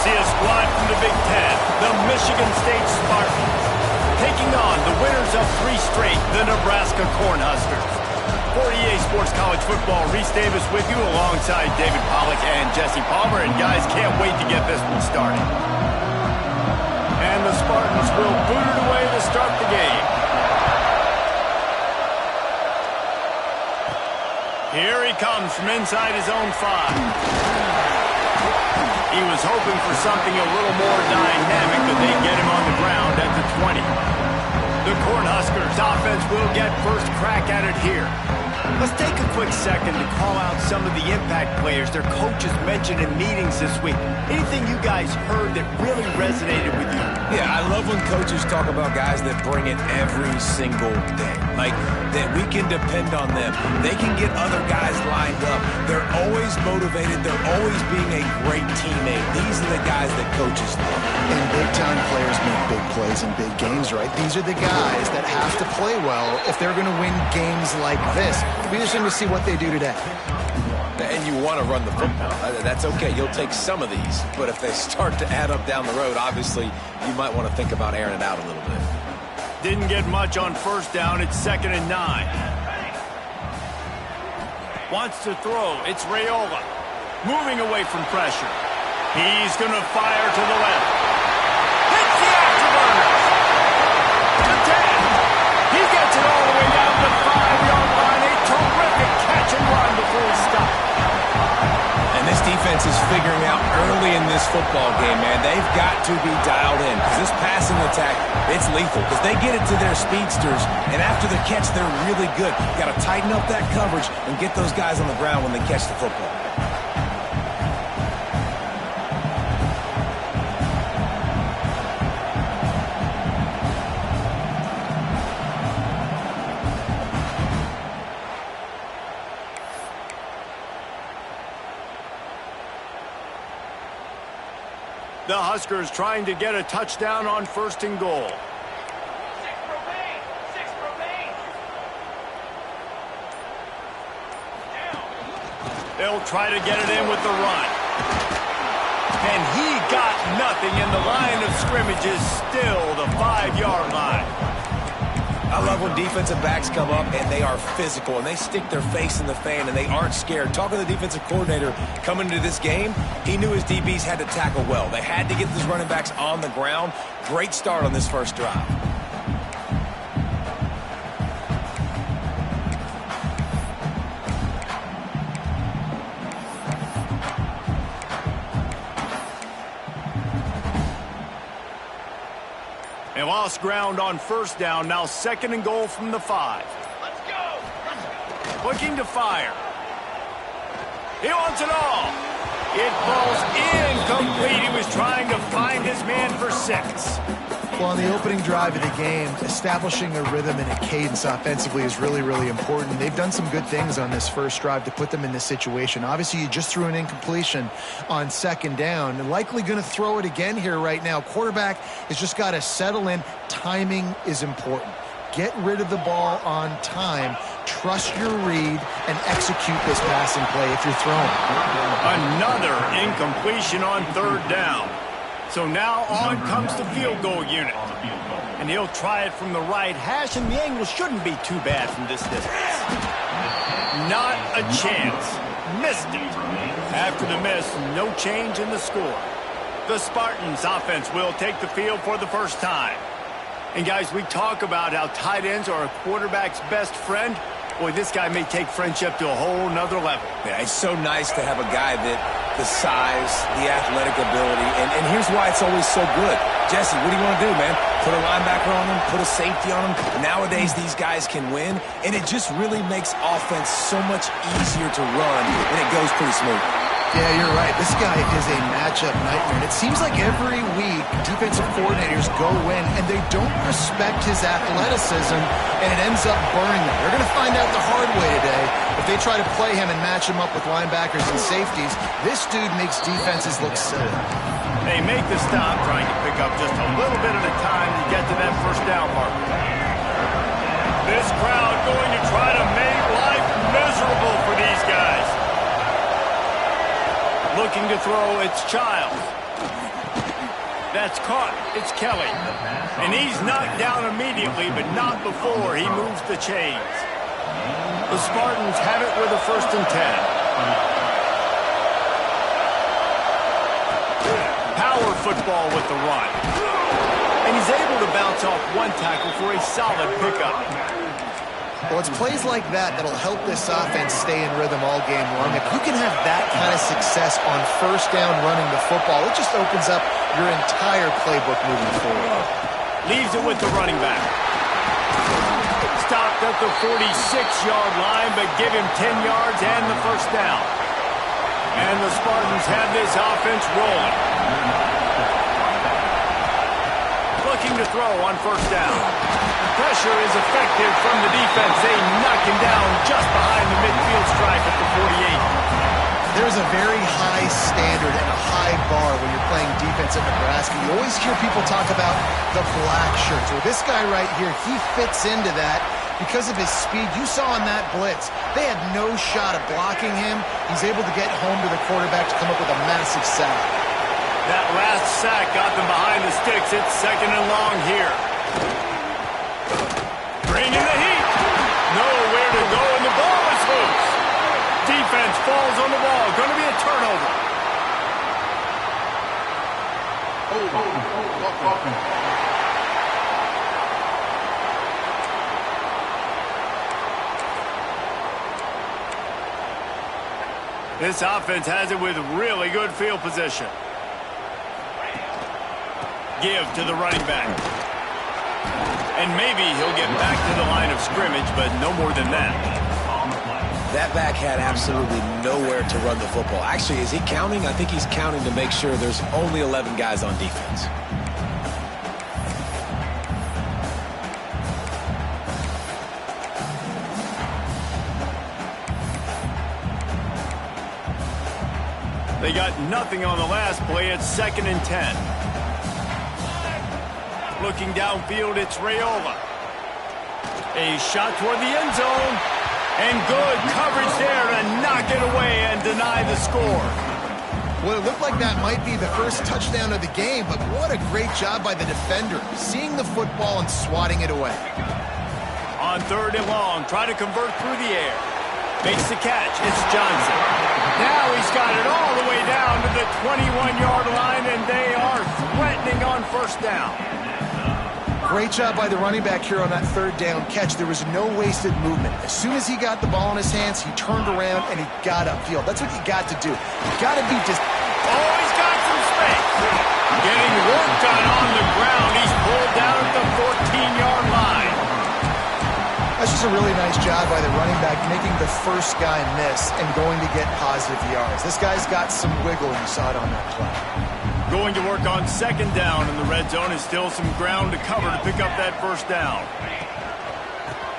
see a squad from the Big Ten, the Michigan State Spartans, taking on the winners of 3 straight, the Nebraska Cornhuskers. For EA Sports College Football, Reese Davis with you alongside David Pollack and Jesse Palmer. And guys, can't wait to get this one started. And the Spartans will boot it away to start the game. Here he comes from inside his own 5. He was hoping for something a little more dynamic, but they get him on the ground at the 20. The Cornhuskers offense will get first crack at it here. Let's take a quick second to call out some of the impact players their coaches mentioned in meetings this week. Anything you guys heard that really resonated with you? Yeah, I love when coaches talk about guys that bring it every single day. Like, that we can depend on them. They can get other guys lined up. They're always motivated. They're always being a great teammate. These are the guys that coaches love. And big-time players make big plays in big games, right? These are the guys that have to play well if they're going to win games like this. It'll be interesting to see what they do today. And you want to run the football. That's okay. You'll take some of these. But if they start to add up down the road, obviously, you might want to think about airing it out a little bit. Didn't get much on first down. It's 2nd and 9. Wants to throw. It's Raiola. Moving away from pressure. He's going to fire to the left. Hits the afterburners. To 10. He gets it all the way down to the 5-yard line. A terrific catch and run before he stopped. And this defense is figuring out early in this football game, man. They've got to be dialed in because this passing attack, it's lethal because they get it to their speedsters, and after the catch, they're really good. You got to tighten up that coverage and get those guys on the ground when they catch the football. The Huskers trying to get a touchdown on 1st and goal. 6 remain. 6 remain. They'll try to get it in with the run. And he got nothing, and the line of scrimmage is still the 5-yard line. I love when defensive backs come up and they are physical and they stick their face in the fan and they aren't scared. Talking to the defensive coordinator coming into this game, he knew his DBs had to tackle well. They had to get these running backs on the ground. Great start on this first drive. They lost ground on first down. Now 2nd and goal from the 5. Let's go. Looking to fire. He wants it all. It falls incomplete. He was trying to find his man for 6. Well, on the opening drive of the game, establishing a rhythm and a cadence offensively is really, really important. They've done some good things on this first drive to put them in this situation. Obviously, you just threw an incompletion on 2nd down. And likely going to throw it again here right now. Quarterback has just got to settle in. Timing is important. Get rid of the ball on time. Trust your read and execute this passing play if you're throwing. Another incompletion on 3rd down. So now on comes the field goal unit. And he'll try it from the right hash, and the angle shouldn't be too bad from this distance. Not a chance. Missed it. After the miss, no change in the score. The Spartans offense will take the field for the first time. And guys, we talk about how tight ends are a quarterback's best friend. Boy, this guy may take friendship to a whole nother level. Yeah, it's so nice to have a guy that the size, the athletic ability, and here's why it's always so good. Jesse, what do you want to do, man? Put a linebacker on him, put a safety on him. Nowadays, these guys can win, and it just really makes offense so much easier to run, and it goes pretty smooth. Yeah, you're right. This guy is a matchup nightmare. And it seems like every week defensive coordinators go in and they don't respect his athleticism, and it ends up burning them. They're going to find out the hard way today. If they try to play him and match him up with linebackers and safeties, this dude makes defenses look silly. They make the stop, trying to pick up just a little bit at a time to get to that first down marker. This crowd going to try to make life miserable for these guys. Looking to throw, it's Childs. That's caught. It's Kelly. And he's knocked down immediately, but not before he moves the chains. The Spartans have it with a 1st and 10. Power football with the run. And he's able to bounce off one tackle for a solid pickup. Well, it's plays like that that'll help this offense stay in rhythm all game long. If you can have that kind of success on 1st down running the football, it just opens up your entire playbook moving forward. Leaves it with the running back. Stopped at the 46-yard line, but give him 10 yards and the 1st down. And the Spartans have this offense rolling. Looking to throw on 1st down. Pressure is effective from the defense. They knock him down just behind the midfield stripe at the 48. There's a very high standard and a high bar when you're playing defense at Nebraska. You always hear people talk about the black shirts. Well, this guy right here, he fits into that because of his speed. You saw on that blitz, they had no shot of blocking him. He's able to get home to the quarterback to come up with a massive sack. That last sack got them behind the sticks. It's 2nd and long here. Bringing the heat. Nowhere to go, and the ball is loose. Defense falls on the ball. Going to be a turnover. This offense has it with really good field position. Give to the running back. And maybe he'll get back to the line of scrimmage, but no more than that. That back had absolutely nowhere to run the football. Actually, is he counting? I think he's counting to make sure there's only 11 guys on defense. They got nothing on the last play. It's 2nd and 10. Looking downfield, it's Raiola. A shot toward the end zone. And good coverage there to knock it away and deny the score. Well, it looked like that might be the first touchdown of the game, but what a great job by the defender, seeing the football and swatting it away. On 3rd and long, try to convert through the air. Makes the catch. It's Johnson. Now he's got it all the way down to the 21-yard line, and they are threatening on 1st down. Great job by the running back here on that 3rd down catch. There was no wasted movement. As soon as he got the ball in his hands, he turned around and he got upfield. That's what you got to do. You got to be just... Oh, he's got some space. Getting work done on the ground. He's pulled down at the 14-yard line. That's just a really nice job by the running back, making the first guy miss and going to get positive yards. This guy's got some wiggle. You saw it on that play. Going to work on 2nd down in the red zone. Is still some ground to cover to pick up that 1st down.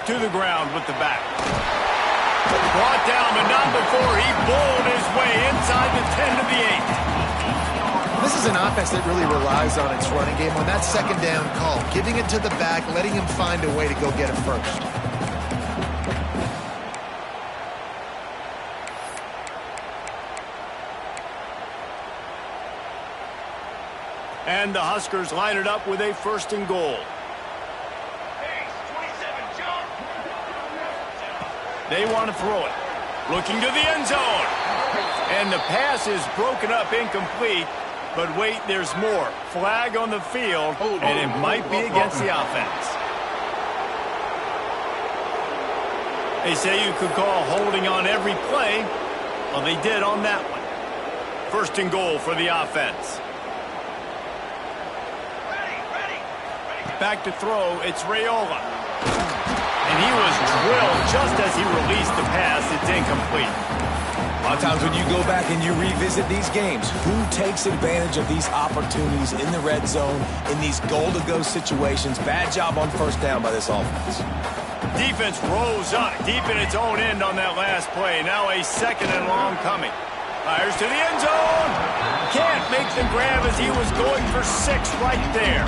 To the ground with the back. Brought down, but not before he bowled his way inside the 10 to the 8. This is an offense that really relies on its running game. On that 2nd down call, giving it to the back, letting him find a way to go get it first. And the Huskers line it up with a 1st and goal. They want to throw it. Looking to the end zone. And the pass is broken up, incomplete. But wait, there's more. Flag on the field, and it might be against the offense. They say you could call holding on every play. Well, they did on that one. 1st and goal for the offense. Back to throw, it's Raiola. And he was drilled just as he released the pass. It's incomplete. A lot of times when you go back and you revisit these games, who takes advantage of these opportunities in the red zone, in these goal-to-go situations? Bad job on 1st down by this offense. Defense rose up deep in its own end on that last play. Now a 2nd and long coming. Fires to the end zone. Can't make the grab as he was going for 6 right there.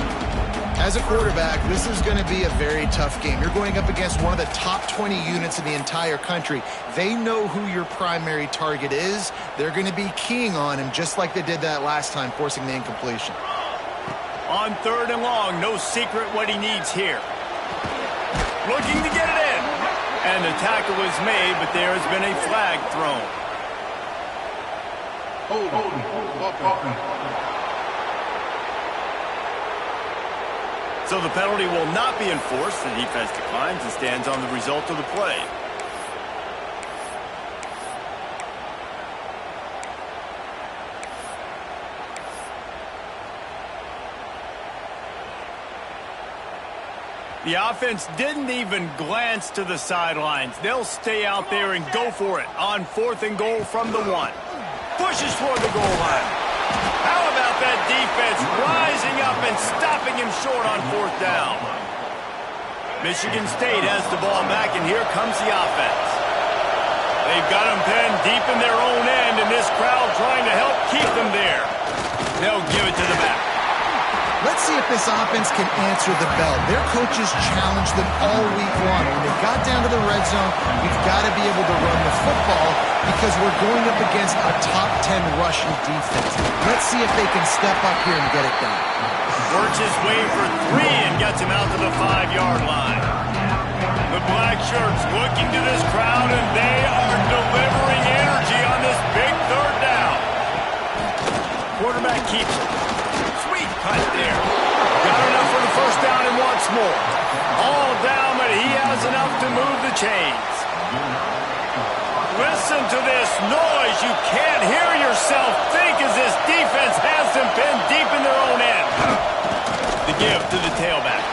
As a quarterback, this is going to be a very tough game. You're going up against one of the top 20 units in the entire country. They know who your primary target is. They're going to be keying on him just like they did that last time, forcing the incompletion. On 3rd and long, no secret what he needs here. Looking to get it in. And the tackle is made, but there has been a flag thrown. So the penalty will not be enforced. The defense declines and stands on the result of the play. The offense didn't even glance to the sidelines. They'll stay out there and go for it on 4th and goal from the 1. Pushes toward the goal line. How about that defense rising up and stopping him short on 4th down? Michigan State has the ball back, and here comes the offense. They've got them pinned deep in their own end, and this crowd trying to help keep them there. They'll give it to the back. Let's see if this offense can answer the bell. Their coaches challenged them all week long. When they got down to the red zone, we've got to be able to run the football because we're going up against a top 10 rushing defense. Let's see if they can step up here and get it done. Works his way for 3 and gets him out to the 5-yard line. The black shirts looking to this crowd, and they are delivering energy on this big 3rd down. Quarterback keeps it. Cut there. Got enough for the 1st down and wants more. All down, but he has enough to move the chains. Listen to this noise. You can't hear yourself think as this defense has them pinned deep in their own end. The give to the tailback.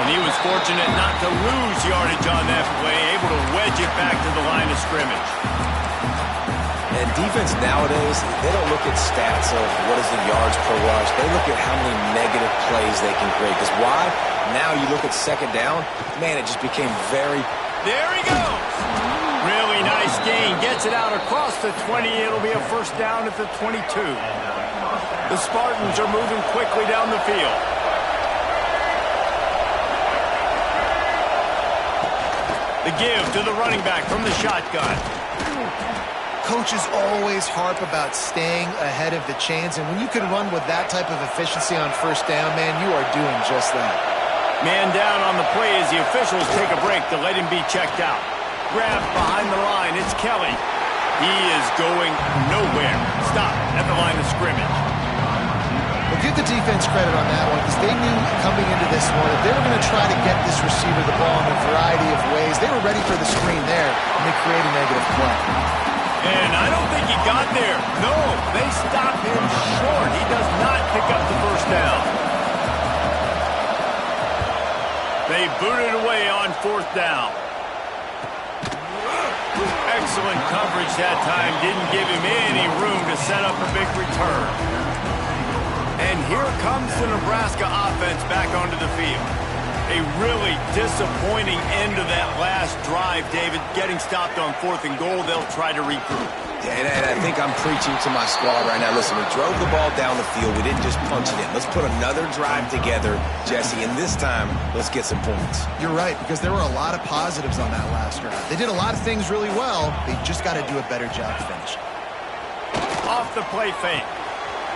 And he was fortunate not to lose yardage on that play, able to wedge it back to the line of scrimmage. And defense nowadays, they don't look at stats of what is the yards per rush. They look at how many negative plays they can create. Because why? Now you look at 2nd down, man, it just became very... There he goes! Really nice gain. Gets it out across the 20. It'll be a 1st down at the 22. The Spartans are moving quickly down the field. The give to the running back from the shotgun. Coaches always harp about staying ahead of the chains, and when you can run with that type of efficiency on 1st down, man, you are doing just that. Man down on the play as the officials take a break to let him be checked out. Grabbed behind the line, it's Kelly. He is going nowhere. Stop at the line of scrimmage. Well, give the defense credit on that one because they knew coming into this one that they were going to try to get this receiver the ball in a variety of ways. They were ready for the screen there, and they create a negative play. And I don't think he got there. No, they stopped him short. He does not pick up the 1st down. They booted away on 4th down. Excellent coverage that time. Didn't give him any room to set up a big return. And here comes the Nebraska offense back onto the field. A really disappointing end to that last drive, David. Getting stopped on 4th and goal, they'll try to regroup. Yeah, and I think I'm preaching to my squad right now. Listen, we drove the ball down the field. We didn't just punch it in. Let's put another drive together, Jesse, and this time, let's get some points. You're right, because there were a lot of positives on that last drive. They did a lot of things really well. They just got to do a better job finishing. Off the play fake.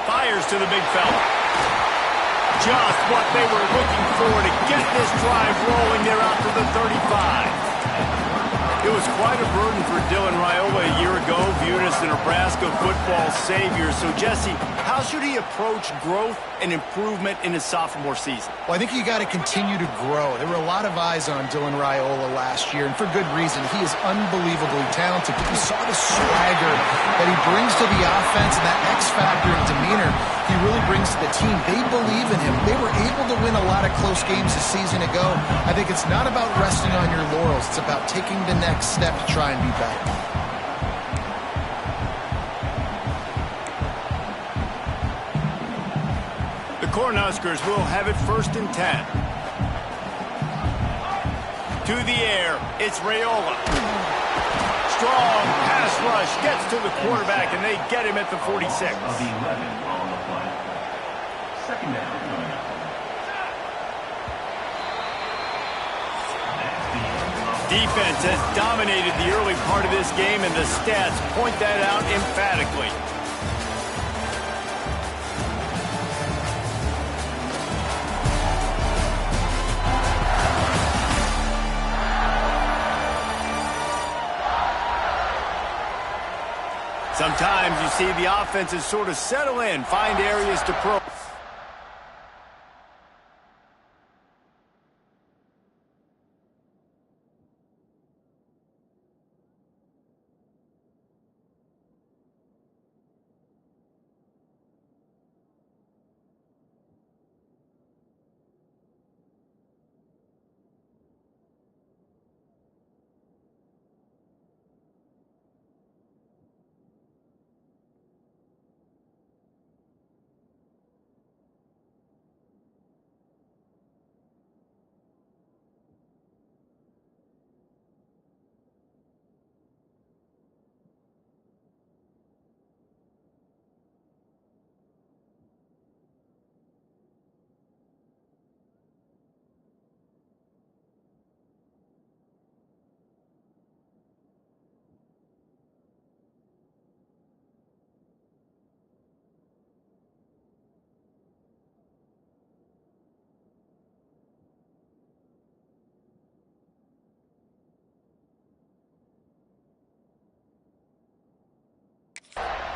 Fires to the big fella. Just what they were looking for to get this drive rolling. They're out to the 35. It was quite a burden for Dylan Raiola a year ago, viewed as the Nebraska football savior. So, Jesse, how should he approach growth and improvement in his sophomore season? Well, I think you got to continue to grow. There were a lot of eyes on Dylan Raiola last year, and for good reason. He is unbelievably talented. You saw the swagger that he brings to the offense and that X factor and demeanor he really brings to the team. They believe in him. They were able to win a lot of close games a season ago. I think it's not about resting on your laurels. It's about taking the next step to try and be better. The Cornhuskers will have it 1st and 10. To the air, it's Raiola. Strong pass rush gets to the quarterback, and they get him at the 46. Defense has dominated the early part of this game, and the stats point that out emphatically. Sometimes you see the offenses sort of settle in, find areas to probe.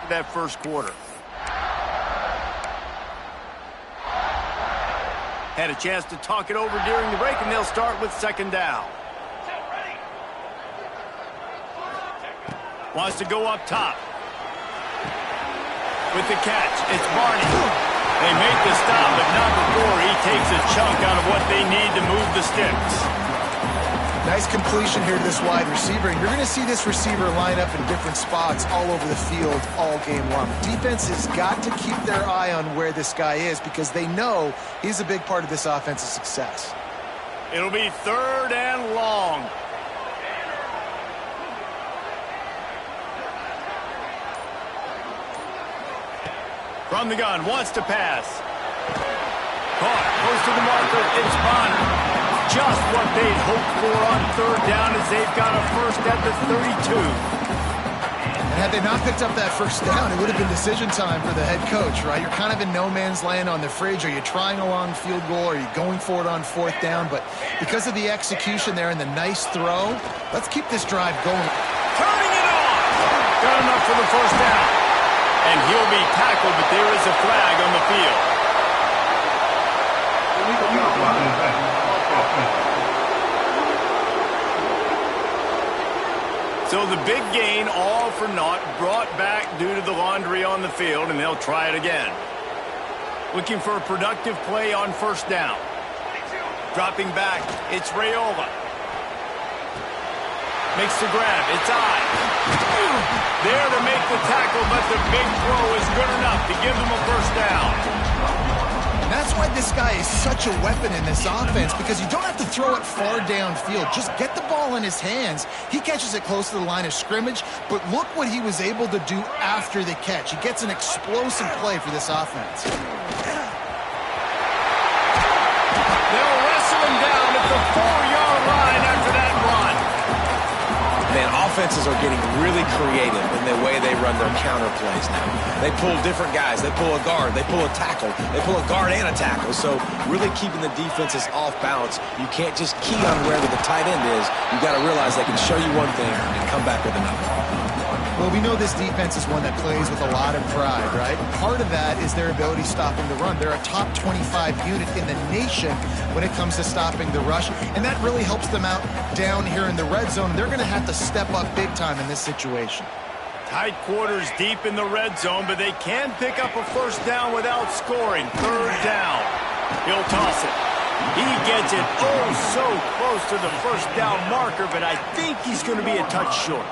That first quarter. Had a chance to talk it over during the break, and they'll start with second down. Wants to go up top. With the catch, it's Barney. They make the stop, but not before he takes a chunk out of what they need to move the sticks. Nice completion here to this wide receiver, and you're going to see this receiver line up in different spots all over the field all game long. Defense has got to keep their eye on where this guy is because they know he's a big part of this offense's success. It'll be third and long. From the gun, wants to pass. Caught, goes to the marker, it's Bonner. Just what they'd hoped for on third down as they've got a first at the 32. And had they not picked up that first down, it would have been decision time for the head coach, right? You're kind of in no man's land on the fridge. Are you trying a long field goal? Are you going for it on fourth down? But because of the execution there and the nice throw, let's keep this drive going. Turning it on! Got enough for the first down. And he'll be tackled, but there is a flag on the field. So the big gain, all for naught, brought back due to the laundry on the field, and they'll try it again. Looking for a productive play on first down. Dropping back, it's Raiola. Makes the grab, it's I. There to make the tackle, but the big throw is good enough to give them a first down. And that's why this guy is such a weapon in this offense, because you don't have to throw it far downfield. Just get the ball in his hands. He catches it close to the line of scrimmage, but look what he was able to do after the catch. He gets an explosive play for this offense. They'll wrestle him down at the 4-yard line after that run. Man, offenses are getting really creative in the way they run their counter plays now. They pull different guys. They pull a guard. They pull a tackle. They pull a guard and a tackle. So really keeping the defenses off balance. You can't just key on wherever the tight end is. You got to realize they can show you one thing and come back with another. Well, we know this defense is one that plays with a lot of pride, right? Part of that is their ability stopping the run. They're a top 25 unit in the nation when it comes to stopping the rush, and that really helps them out down here in the red zone. They're going to have to step up big time in this situation. Tight quarters deep in the red zone, but they can pick up a first down without scoring. Third down. He'll toss it. He gets it so close to the first down marker, but I think he's going to be a touch short.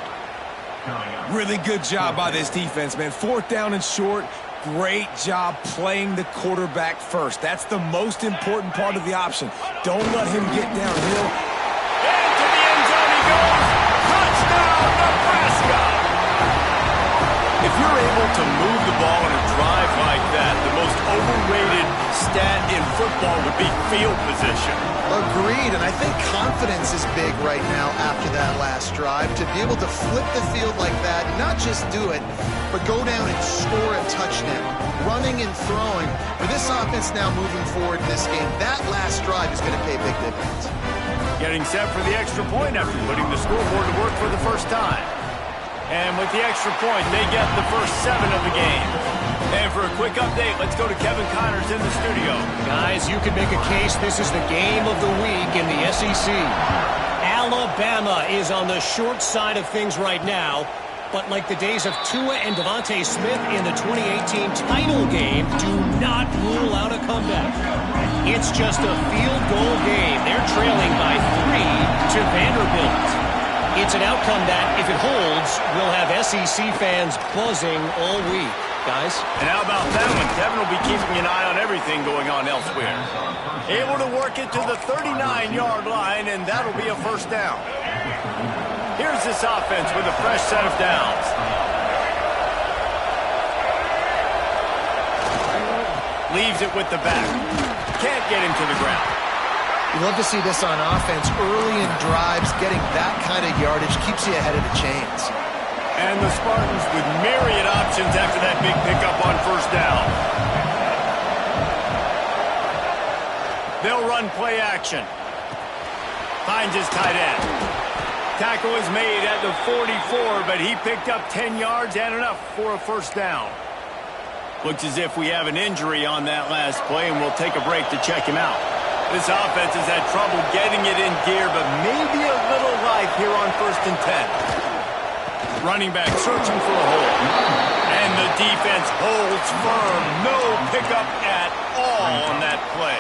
Really good job by this defense, man. Fourth down and short. Great job playing the quarterback first. That's the most important part of the option. Don't let him get downhill. Into the end zone he goes. Touchdown, Nebraska! If you're able to move the ball in a drive like that, the most overrated stat in football would be field position. Agreed, and I think confidence is big right now after that last drive. To be able to flip the field like that, not just do it, but go down and score a touchdown. Running and throwing. For this offense now moving forward in this game, that last drive is going to pay big dividends. Getting set for the extra point after putting the scoreboard to work for the first time. And with the extra point, they get the first 7 of the game. And for a quick update, let's go to Kevin Connors in the studio. Guys, you could make a case this is the game of the week in the SEC. Alabama is on the short side of things right now, but like the days of Tua and Devontae Smith in the 2018 title game, do not rule out a comeback. It's just a field goal game. They're trailing by 3 to Vanderbilt. It's an outcome that, if it holds, will have SEC fans buzzing all week. Guys? And how about that one? Kevin will be keeping an eye on everything going on elsewhere. Able to work it to the 39-yard line, and that'll be a first down. Here's this offense with a fresh set of downs. Leaves it with the back. Can't get him to the ground. You love to see this on offense. Early in drives, getting that kind of yardage keeps you ahead of the chains. And the Spartans with myriad options after that big pickup on first down. They'll run play action. Finds his tight end. Tackle is made at the 44, but he picked up 10 yards and enough for a first down. Looks as if we have an injury on that last play, and we'll take a break to check him out. This offense has had trouble getting it in gear, but maybe a little life here on 1st and 10. Running back searching for a hole. And the defense holds firm. No pickup at all on that play.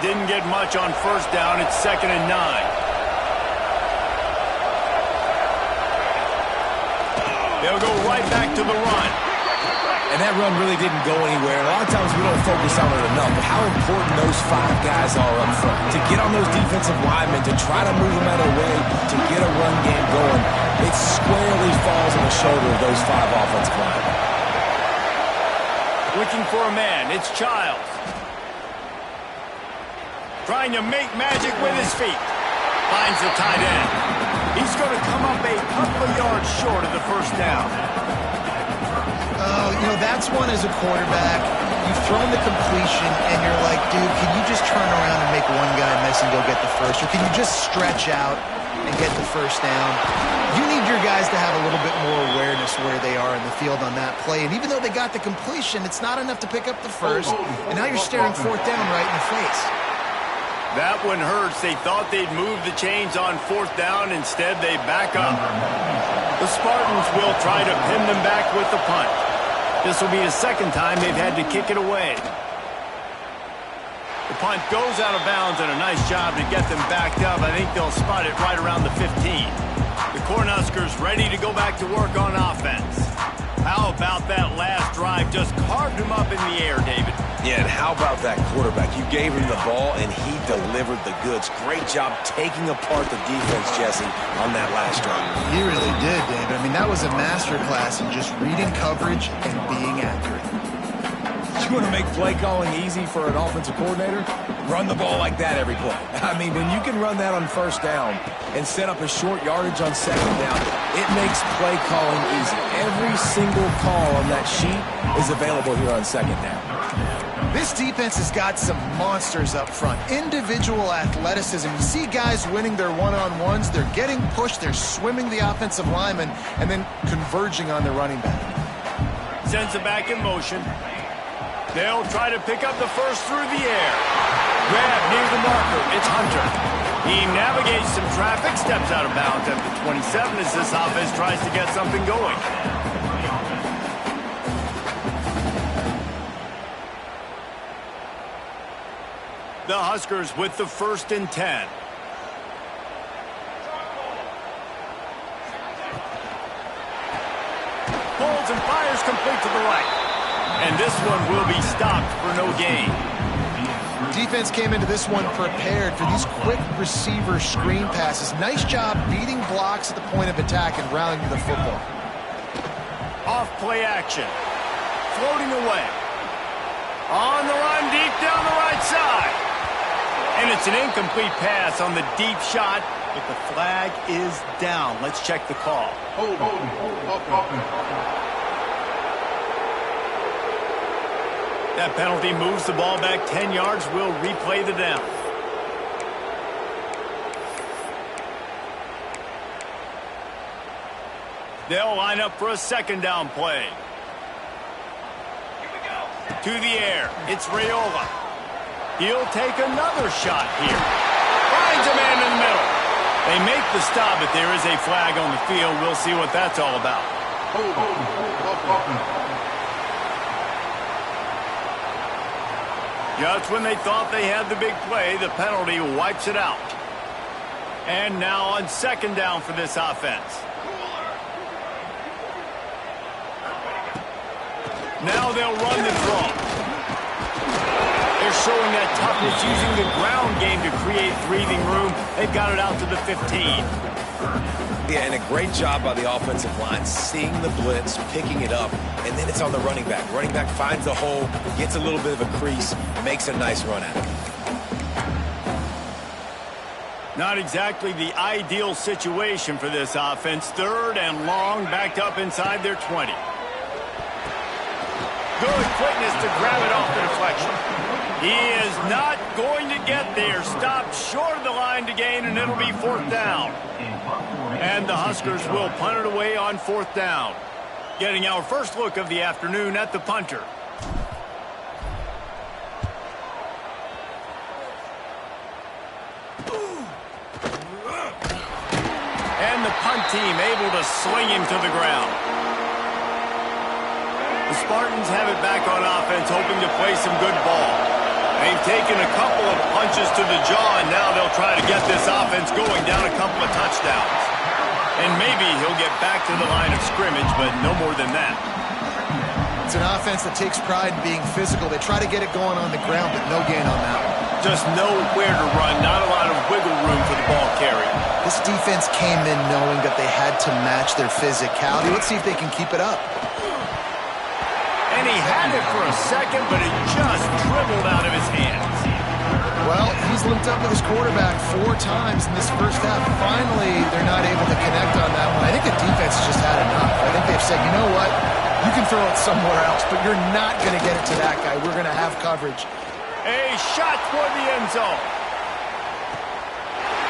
Didn't get much on first down. It's 2nd and 9. They'll go right back to the run. And that run really didn't go anywhere. A lot of times we don't focus on it enough, but how important those 5 guys are up front. To get on those defensive linemen, to try to move them out of the way, to get a run game going, it squarely falls on the shoulder of those 5 offensive linemen. Looking for a man, it's Childs. Trying to make magic with his feet. Finds the tight end. He's going to come up a couple of yards short of the first down. Oh, you know, that's one as a quarterback. You've thrown the completion, and you're like, dude, can you just turn around and make one guy miss and go get the first? Or can you just stretch out and get the first down? You need your guys to have a little bit more awareness where they are in the field on that play. And even though they got the completion, it's not enough to pick up the first. And now you're staring 4th down right in the face. That one hurts. They thought they'd move the chains on 4th down. Instead, they back up. The Spartans will try to pin them back with the punt. This will be the 2nd time they've had to kick it away. The punt goes out of bounds, and a nice job to get them backed up. I think they'll spot it right around the 15. The Cornhuskers ready to go back to work on offense. How about that last drive? Just carved him up in the air, David. Yeah, and how about that quarterback? You gave him the ball, and he delivered the goods. Great job taking apart the defense, Jesse, on that last drive. He really did, David. I mean, that was a masterclass in just reading coverage and being accurate. You want to make play calling easy for an offensive coordinator? Run the ball like that every play. I mean, when you can run that on first down and set up a short yardage on 2nd down, it makes play calling easy. Every single call on that sheet is available here on 2nd down. This defense has got some monsters up front. Individual athleticism. You see guys winning their one-on-ones. They're getting pushed. They're swimming the offensive lineman and then converging on the running back. Sends it back in motion. They'll try to pick up the first through the air. Grab near the marker. It's Hunter. He navigates some traffic, steps out of bounds at the 27 as this offense tries to get something going. The Huskers with the 1st and 10. Pulls and fires complete to the right. And this one will be stopped for no gain. Defense came into this one prepared for these quick receiver screen passes. Nice job beating blocks at the point of attack and rallying to the football. Off play action. Floating away. On the run deep down the right side. And it's an incomplete pass on the deep shot, but the flag is down. Let's check the call. That penalty moves the ball back 10 yards. We'll replay the down. They'll line up for a second down play. Here we go. To the air. It's Raiola. He'll take another shot here. Finds a man in the middle. They make the stop, but there is a flag on the field. We'll see what that's all about. Just when they thought they had the big play, the penalty wipes it out. And now on second down for this offense. Now they'll run the draw. They're showing that toughness using the ground game to create breathing room. They've got it out to the 15. Yeah, and a great job by the offensive line, seeing the blitz, picking it up, and then it's on the running back. Running back finds the hole, gets a little bit of a crease, makes a nice run at it. Not exactly the ideal situation for this offense. Third and long, backed up inside their 20. Good quickness to grab it off the deflection. He is not going to get there. Stopped short of the line to gain, and it'll be fourth down. And the Huskers will punt it away on fourth down. Getting our first look of the afternoon at the punter. And the punt team able to sling him to the ground. The Spartans have it back on offense, hoping to play some good ball. They've taken a couple of punches to the jaw, and now they'll try to get this offense going down a couple of touchdowns. And maybe he'll get back to the line of scrimmage, but no more than that. It's an offense that takes pride in being physical. They try to get it going on the ground, but no gain on that one. Just nowhere to run, not a lot of wiggle room for the ball carrier. This defense came in knowing that they had to match their physicality. Let's see if they can keep it up. And he had it for a second, but it just dribbled out of his hands. Well, he's linked up with his quarterback 4 times in this first half. Finally, they're not able to connect on that one. I think the defense has just had enough. I think they've said, you know what? You can throw it somewhere else, but you're not going to get it to that guy. We're going to have coverage. A shot toward the end zone.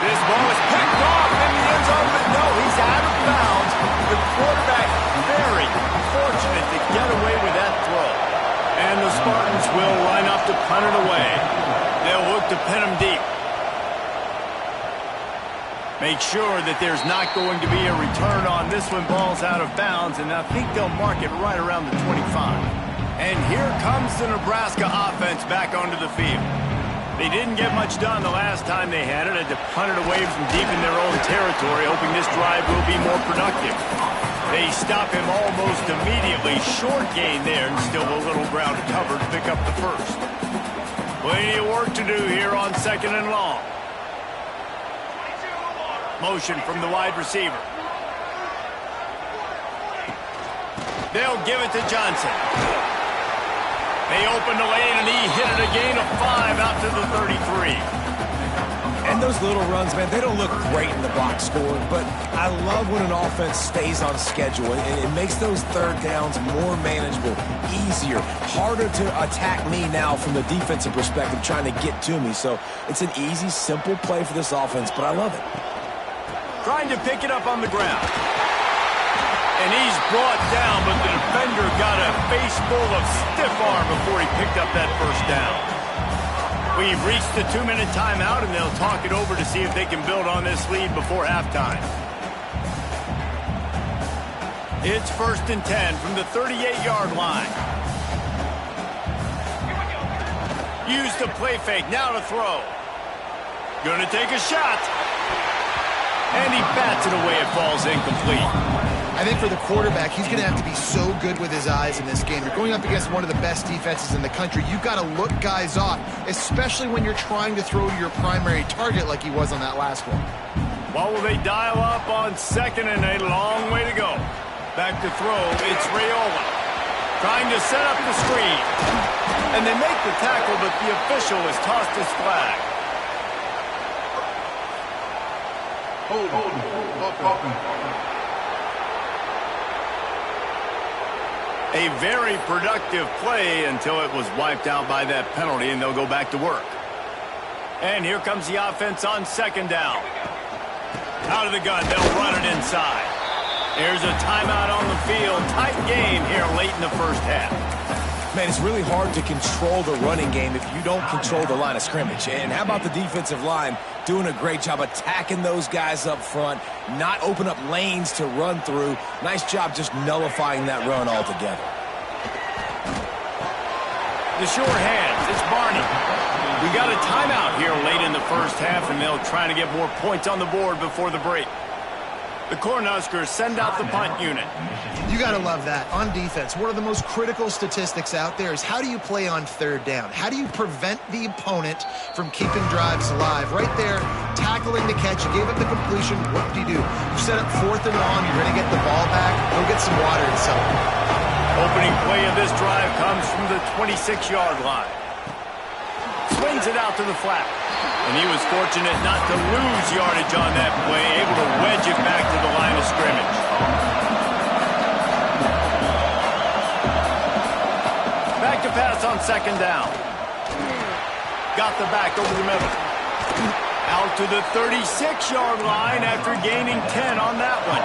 This ball is picked off in the end zone, but no, he's out of bounds. The quarterback very fortunate to get away with that throw. And the Spartans will line up to punt it away. They'll look to pin him deep. Make sure that there's not going to be a return on this one. Ball's out of bounds, and I think they'll mark it right around the 25. And here comes the Nebraska offense back onto the field. They didn't get much done the last time they had it. Had to punt it away from deep in their own territory, hoping this drive will be more productive. They stop him almost immediately. Short gain there, and still a little ground covered to pick up the first. Plenty of work to do here on second and long. Motion from the wide receiver. They'll give it to Johnson. They open the lane, and he hit it a gain of 5 out to the 33. And those little runs, man, they don't look great in the box score, but I love when an offense stays on schedule, and it makes those third downs more manageable, easier, harder to attack me now from the defensive perspective, trying to get to me. So it's an easy, simple play for this offense, but I love it. Trying to pick it up on the ground. And he's brought down, but the defender got a face full of stiff arm before he picked up that first down. We've reached the 2-minute timeout, and they'll talk it over to see if they can build on this lead before halftime. It's 1st and 10 from the 38-yard line. Use the play fake, now to throw. Gonna take a shot. And he bats it away, it falls incomplete. I think for the quarterback, he's going to have to be so good with his eyes in this game. You're going up against one of the best defenses in the country. You've got to look guys off, especially when you're trying to throw to your primary target like he was on that last one. Well, will they dial up on second, and a long way to go. Back to throw, it's Raiola. Trying to set up the screen. And they make the tackle, but the official has tossed his flag. A very productive play until it was wiped out by that penalty, and they'll go back to work. And here comes the offense on second down. Out of the gun, they'll run it inside. There's a timeout on the field. Tight game here late in the first half. Man, it's really hard to control the running game if you don't control the line of scrimmage. And how about the defensive line doing a great job attacking those guys up front, not open up lanes to run through. Nice job just nullifying that run altogether. The sure hands, it's Barney. We got a timeout here late in the first half, and they'll try to get more points on the board before the break. The Cornhuskers send out the punt unit. You got to love that. On defense, one of the most critical statistics out there is how do you play on third down? How do you prevent the opponent from keeping drives alive? Right there, tackling the catch. You gave up the completion. What do? You set up 4th and long. You're going to get the ball back. Go get some water and celebrate. Opening play of this drive comes from the 26-yard line. Swings it out to the flat. And he was fortunate not to lose yardage on that play, able to wedge it back to the line of scrimmage. Back to pass on 2nd down. Got the back over the middle. Out to the 36-yard line after gaining 10 on that one.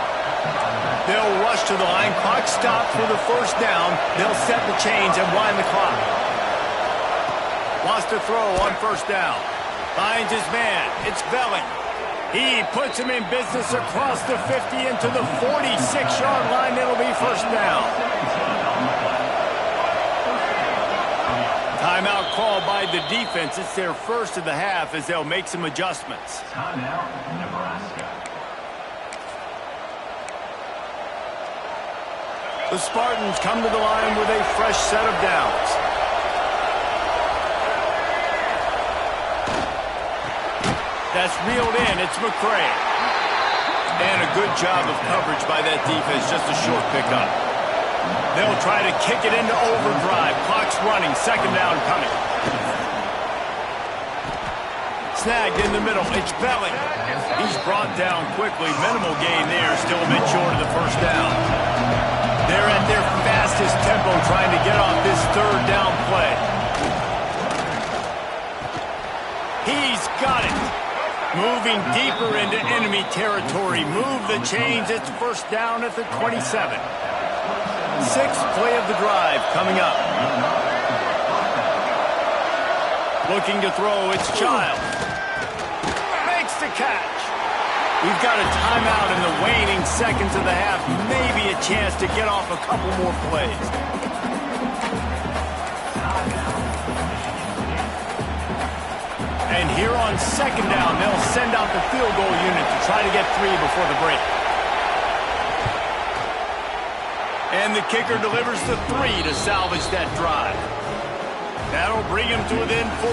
They'll rush to the line. Clock stopped for the 1st down. They'll set the chains and wind the clock. Wants to throw on 1st down. Finds his man. It's Belling. He puts him in business across the 50 into the 46-yard line. It'll be 1st down. Timeout called by the defense. It's their first of the half as they'll make some adjustments. Timeout, Nebraska. The Spartans come to the line with a fresh set of downs. That's reeled in. It's McCray. And a good job of coverage by that defense. Just a short pickup. They'll try to kick it into overdrive. Clock's running. 2nd down coming. Snagged in the middle. It's Belling. He's brought down quickly. Minimal gain there. Still a bit short of the 1st down. They're at their fastest tempo trying to get off this 3rd down play. He's got it. Moving deeper into enemy territory. Move the chains. It's 1st down at the 27. 6th play of the drive coming up. Looking to throw. It's Childs. Makes the catch. We've got a timeout in the waning seconds of the half. Maybe a chance to get off a couple more plays. And here on 2nd down, they'll send out the field goal unit to try to get 3 before the break. And the kicker delivers the 3 to salvage that drive. That'll bring him to within 4.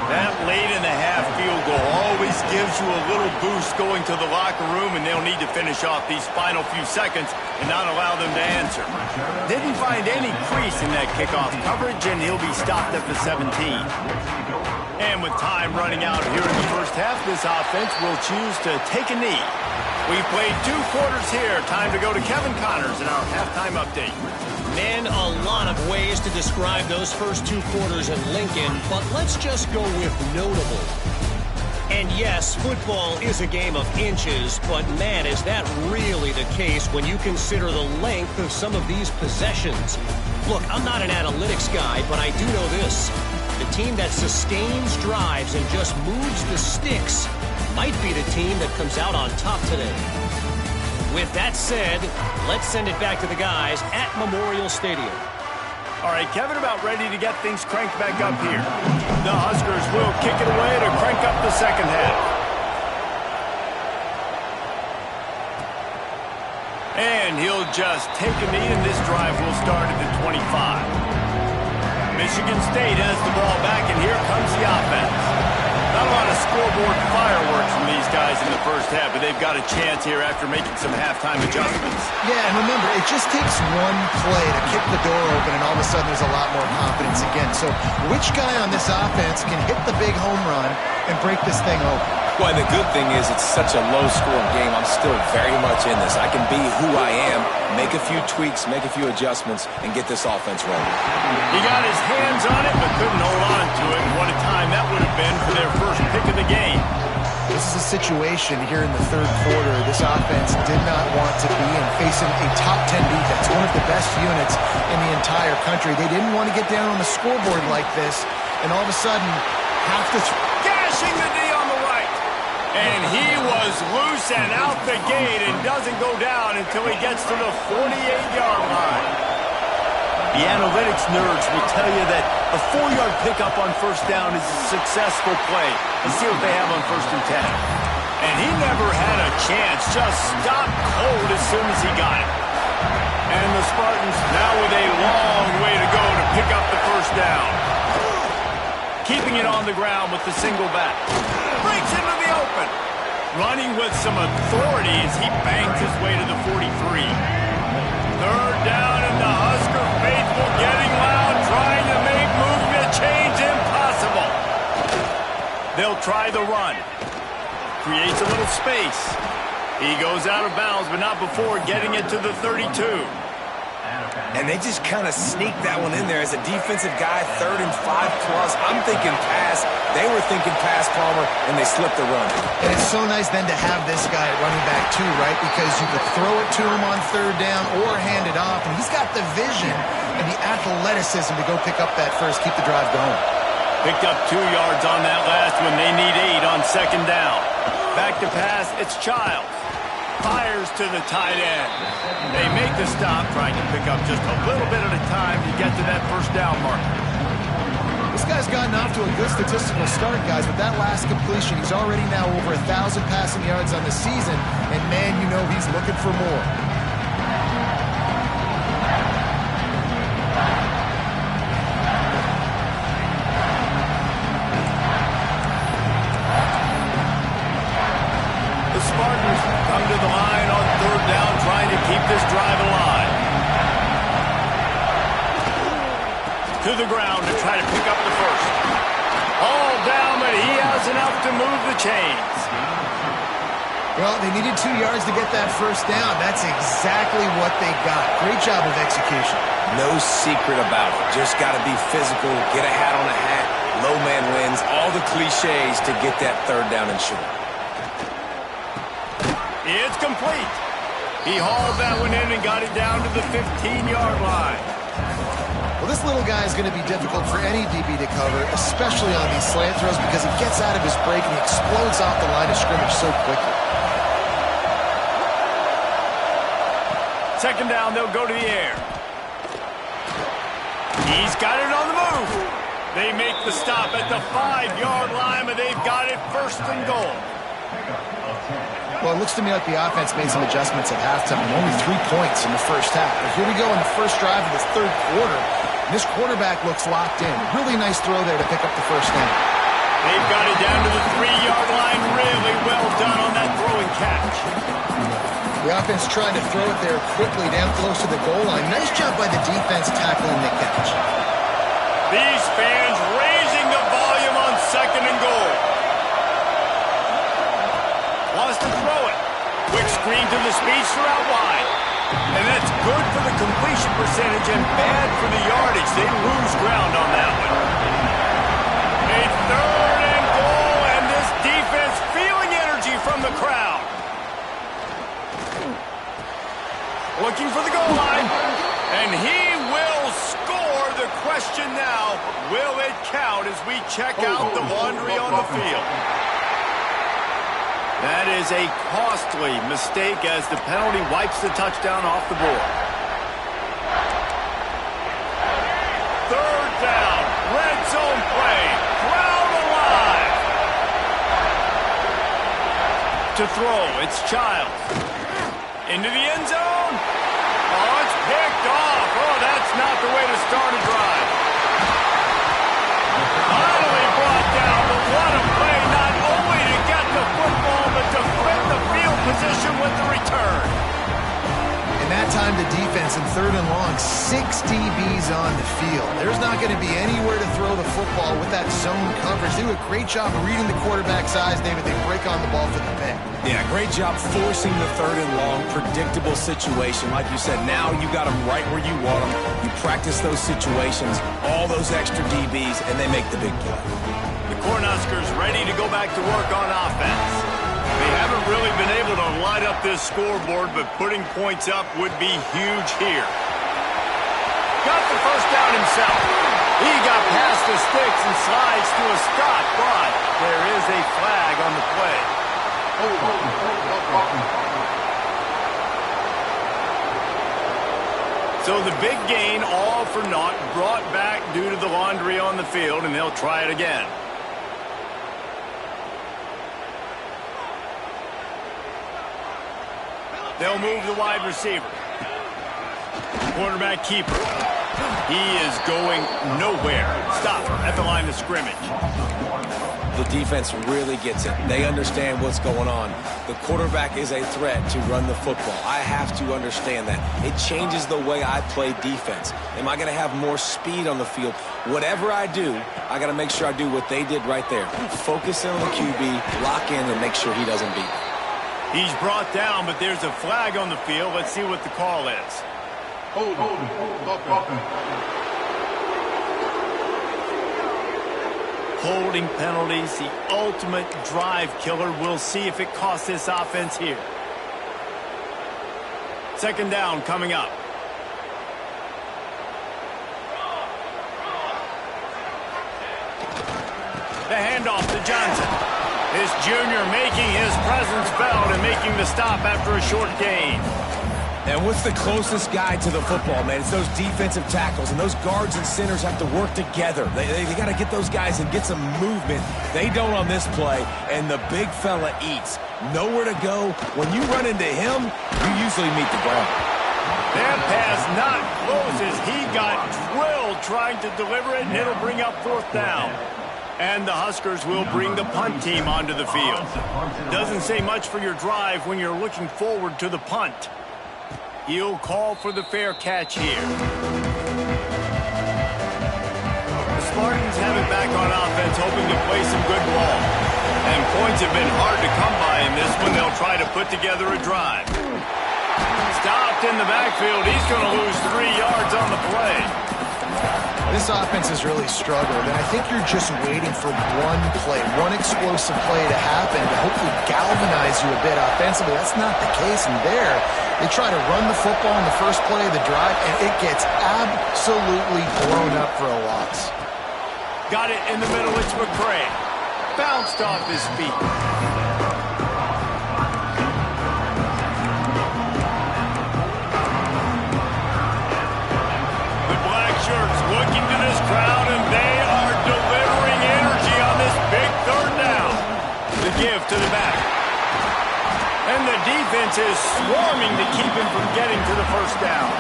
That late in the half field goal always gives you a little boost going to the locker room, and they'll need to finish off these final few seconds and not allow them to answer. Didn't find any crease in that kickoff coverage, and he'll be stopped at the 17. And with time running out here in the first half, this offense will choose to take a knee. We've played 2 quarters here. Time to go to Kevin Connors in our halftime update. Man, a lot of ways to describe those first 2 quarters in Lincoln, but let's just go with notable. And yes, football is a game of inches, but man, is that really the case when you consider the length of some of these possessions. Look, I'm not an analytics guy, but I do know this. The team that sustains drives and just moves the sticks might be the team that comes out on top today. With that said, let's send it back to the guys at Memorial Stadium. All right, Kevin, about ready to get things cranked back up here. The Huskers will kick it away to crank up the 2nd half. And he'll just take a knee, and this drive will start at the 25. Michigan State has the ball back, and here comes the offense. Not a lot of scoreboard fireworks from these guys in the first half, but they've got a chance here after making some halftime adjustments. Yeah, and remember, it just takes one play to kick the door open, and all of a sudden there's a lot more confidence again. So which guy on this offense can hit the big home run and break this thing open? Well, the good thing is it's such a low-scoring game. I'm still very much in this. I can be who I am, make a few tweaks, make a few adjustments, and get this offense rolling. He got his hands on it, but couldn't hold on to it. And what a time that would have been for their first pick of the game. The this is a situation here in the third quarter this offense did not want to be in, facing a top 10 defense, one of the best units in the entire country. They didn't want to get down on the scoreboard like this, and all of a sudden have to... Gashing the knee on the right. And he was loose and out the gate and doesn't go down until he gets to the 48-yard line. The analytics nerds will tell you that a 4-yard pickup on first down is a successful play. Let's see what they have on 1st and 10. And he never had a chance, just stopped cold as soon as he got it. And the Spartans now with a long way to go to pick up the first down. Keeping it on the ground with the single back. Breaks into the open. Running with some authority as he bangs his way to the 43. 3rd down and the Husker faithful getting loud, trying to make movement change impossible. They'll try the run. Creates a little space. He goes out of bounds, but not before getting it to the 32. And they just kind of sneaked that one in there as a defensive guy, 3rd and 5+. I'm thinking pass. They were thinking pass, Palmer, and they slipped the run. And it's so nice then to have this guy at running back too, right? Because you could throw it to him on 3rd down or hand it off, and he's got the vision and the athleticism to go pick up that first, keep the drive going. Picked up 2 yards on that last one. They need 8 on 2nd down. Back to pass, it's Childs. Fires to the tight end. They make the stop, trying to pick up just a little bit at a time to get to that first down marker. This guy's gotten off to a good statistical start, guys. With that last completion, he's already now over 1,000 passing yards on the season, and man, you know he's looking for more. Spartans come to the line on 3rd down, trying to keep this drive alive. To the ground to try to pick up the first. All down, but he has enough to move the chains. Well, they needed 2 yards to get that first down. That's exactly what they got. Great job of execution. No secret about it. Just got to be physical, get a hat on a hat, low man wins, all the cliches to get that 3rd down and short. It's complete. He hauled that one in and got it down to the 15-yard line. Well, this little guy is going to be difficult for any DB to cover, especially on these slant throws, because he gets out of his break and he explodes off the line of scrimmage so quickly. 2nd down, they'll go to the air. He's got it on the move. They make the stop at the 5-yard line, but they've got it 1st and goal. Well, it looks to me like the offense made some adjustments at halftime. Only 3 points in the first half. But here we go in the first drive of this 3rd quarter. And this quarterback looks locked in. Really nice throw there to pick up the first down. They've got it down to the 3-yard line. Really well done on that throwing catch. The offense trying to throw it there quickly down close to the goal line. Nice job by the defense tackling the catch. These fans raising the volume on 2nd and goal. Wants to throw it. Quick screen to the speedster out wide. And that's good for the completion percentage and bad for the yardage. They lose ground on that one. A 3rd and goal, and this defense feeling energy from the crowd. Looking for the goal line. And he will score. The question now, will it count as we check out the laundry on the field? That is a costly mistake as the penalty wipes the touchdown off the board. 3rd down, red zone play, crowd alive. To throw, it's Childs. Into the end zone. Oh, it's picked off. Oh, that's not the way to start a drive. Finally brought down, but what a play, not only to get the football, but to flip the field position with the return. And that time the defense in 3rd and long strong 6 DBs on the field. There's not going to be anywhere to throw the football with that zone coverage. They do a great job reading the quarterback's eyes, David. They break on the ball for the pick. Yeah, great job forcing the 3rd and long, predictable situation. Like you said, now you got them right where you want them. You practice those situations, all those extra DBs, and they make the big play. The Cornhuskers ready to go back to work on offense. They haven't really been able to light up this scoreboard, but putting points up would be huge here. Got the first down himself. He got past the sticks and slides to a stop, but there is a flag on the play. So the big gain, all for naught, brought back due to the laundry on the field, and they'll try it again. They'll move the wide receiver. Quarterback keeper. He is going nowhere. Stop at the line of scrimmage. The defense really gets it. They understand what's going on. The quarterback is a threat to run the football. I have to understand that. It changes the way I play defense. Am I going to have more speed on the field? Whatever I do, I got to make sure I do what they did right there. Focus in on the QB, lock in, and make sure he doesn't beat. He's brought down, but there's a flag on the field. Let's see what the call is. Holding penalties, the ultimate drive killer. We'll see if it costs this offense here. 2nd down coming up. The handoff to Johnson. This junior making his presence felt and making the stop after a short gain. And what's the closest guy to the football, man? It's those defensive tackles, and those guards and centers have to work together. They got to get those guys and get some movement. They don't on this play, and the big fella eats. Nowhere to go. When you run into him, you usually meet the ground. That pass not close as he got drilled trying to deliver it, and it'll bring up 4th down. And the Huskers will bring the punt team onto the field. Doesn't say much for your drive when you're looking forward to the punt. He'll call for the fair catch here. The Spartans have it back on offense, hoping to play some good ball. And points have been hard to come by in this one. They'll try to put together a drive. Stopped in the backfield. He's going to lose 3 yards on the play. This offense has really struggled, and I think you're just waiting for one play, one explosive play to happen to hopefully galvanize you a bit offensively. That's not the case, and there, they try to run the football in the first play of the drive, and it gets absolutely blown up for a loss. Got it in the middle, it's McCray. Bounced off his feet. Looking to this crowd, and they are delivering energy on this big 3rd down. The give to the back. And the defense is swarming to keep him from getting to the 1st down.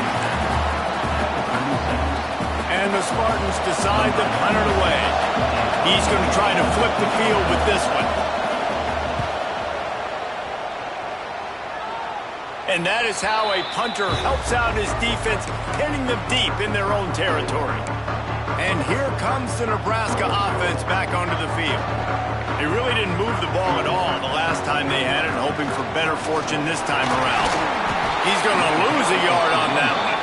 And the Spartans decide to punt it away. He's going to try to flip the field with this one. And that is how a punter helps out his defense, hitting them deep in their own territory. And here comes the Nebraska offense back onto the field. They really didn't move the ball at all the last time they had it, hoping for better fortune this time around. He's going to lose a yard on that one.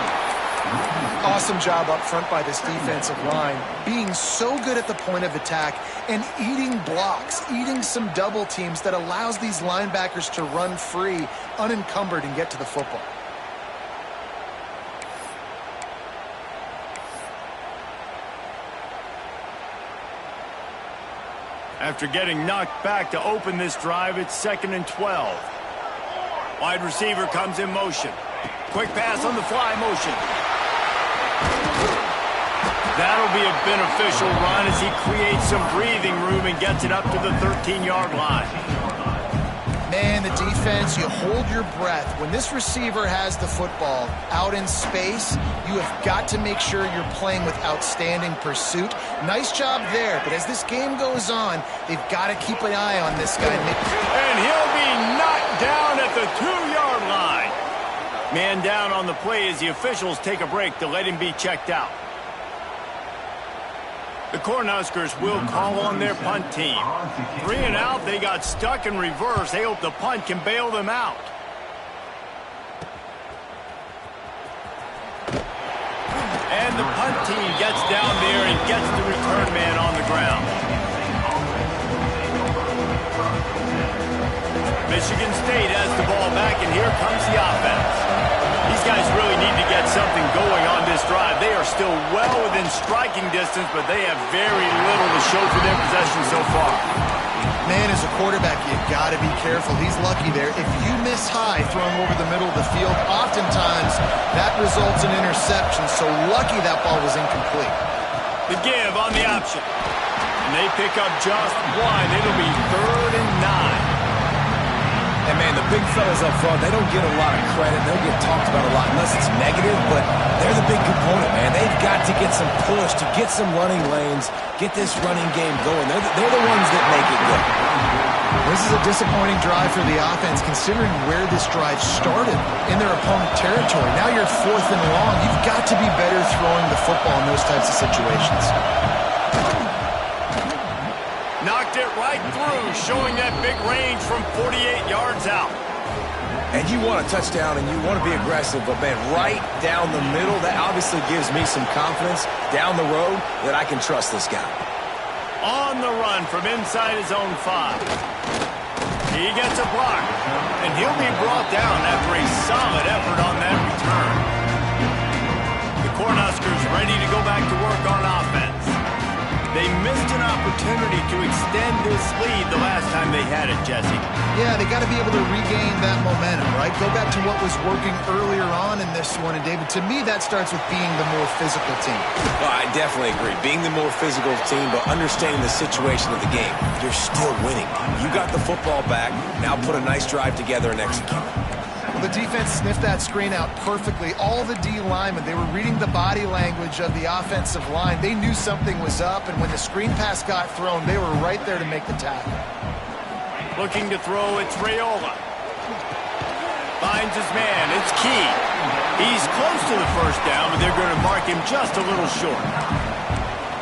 Awesome job up front by this defensive line, being so good at the point of attack and eating blocks, eating some double teams that allows these linebackers to run free, unencumbered, and get to the football. After getting knocked back to open this drive, it's 2nd and 12. Wide receiver comes in motion. Quick pass on the fly motion. That'll be a beneficial run as he creates some breathing room and gets it up to the 13-yard line. Man, the defense, you hold your breath. When this receiver has the football out in space, you have got to make sure you're playing with outstanding pursuit. Nice job there, but as this game goes on, they've got to keep an eye on this guy. And he'll be knocked down at the 2-yard line. Man down on the play as the officials take a break to let him be checked out. The Cornhuskers will call on their punt team. 3 and out, they got stuck in reverse. They hope the punt can bail them out. And the punt team gets down there and gets the return man on the ground. Michigan State has the ball back, and here comes the offense. These guys really need to get something going on this drive. They are still well within striking distance, but they have very little to show for their possession so far. Man, as a quarterback, you got to be careful. He's lucky there. If you miss high throwing over the middle of the field, oftentimes that results in interception. So lucky that ball was incomplete. The give on the option. And they pick up just one. It'll be 3rd and 9. And, man, the big fellas up front, they don't get a lot of credit. They'll get talked about a lot unless it's negative, but they're the big component, man. They've got to get some push, to get some running lanes, get this running game going. They're the ones that make it good. This is a disappointing drive for the offense, considering where this drive started in their opponent territory. Now you're 4th and long. You've got to be better throwing the football in those types of situations. Knocked it right through, showing that big range from 48 yards out. And you want a touchdown and you want to be aggressive, but, man, right down the middle, that obviously gives me some confidence down the road that I can trust this guy. On the run from inside his own 5. He gets a block, and he'll be brought down after a solid effort on that return. The Cornhuskers ready to go back to work on offense. They missed an opportunity to extend this lead the last time they had it, Jesse. Yeah, they got to be able to regain that momentum, right? Go back to what was working earlier on in this one. And, David, to me, that starts with being the more physical team. Well, I definitely agree. Being the more physical team, but understanding the situation of the game. You're still winning. You got the football back. Now put a nice drive together and execute. Well, the defense sniffed that screen out perfectly. All the D linemen, they were reading the body language of the offensive line. They knew something was up, and when the screen pass got thrown, they were right there to make the tackle. Looking to throw, it's Raiola. Finds his man, it's Key. He's close to the first down, but they're going to mark him just a little short.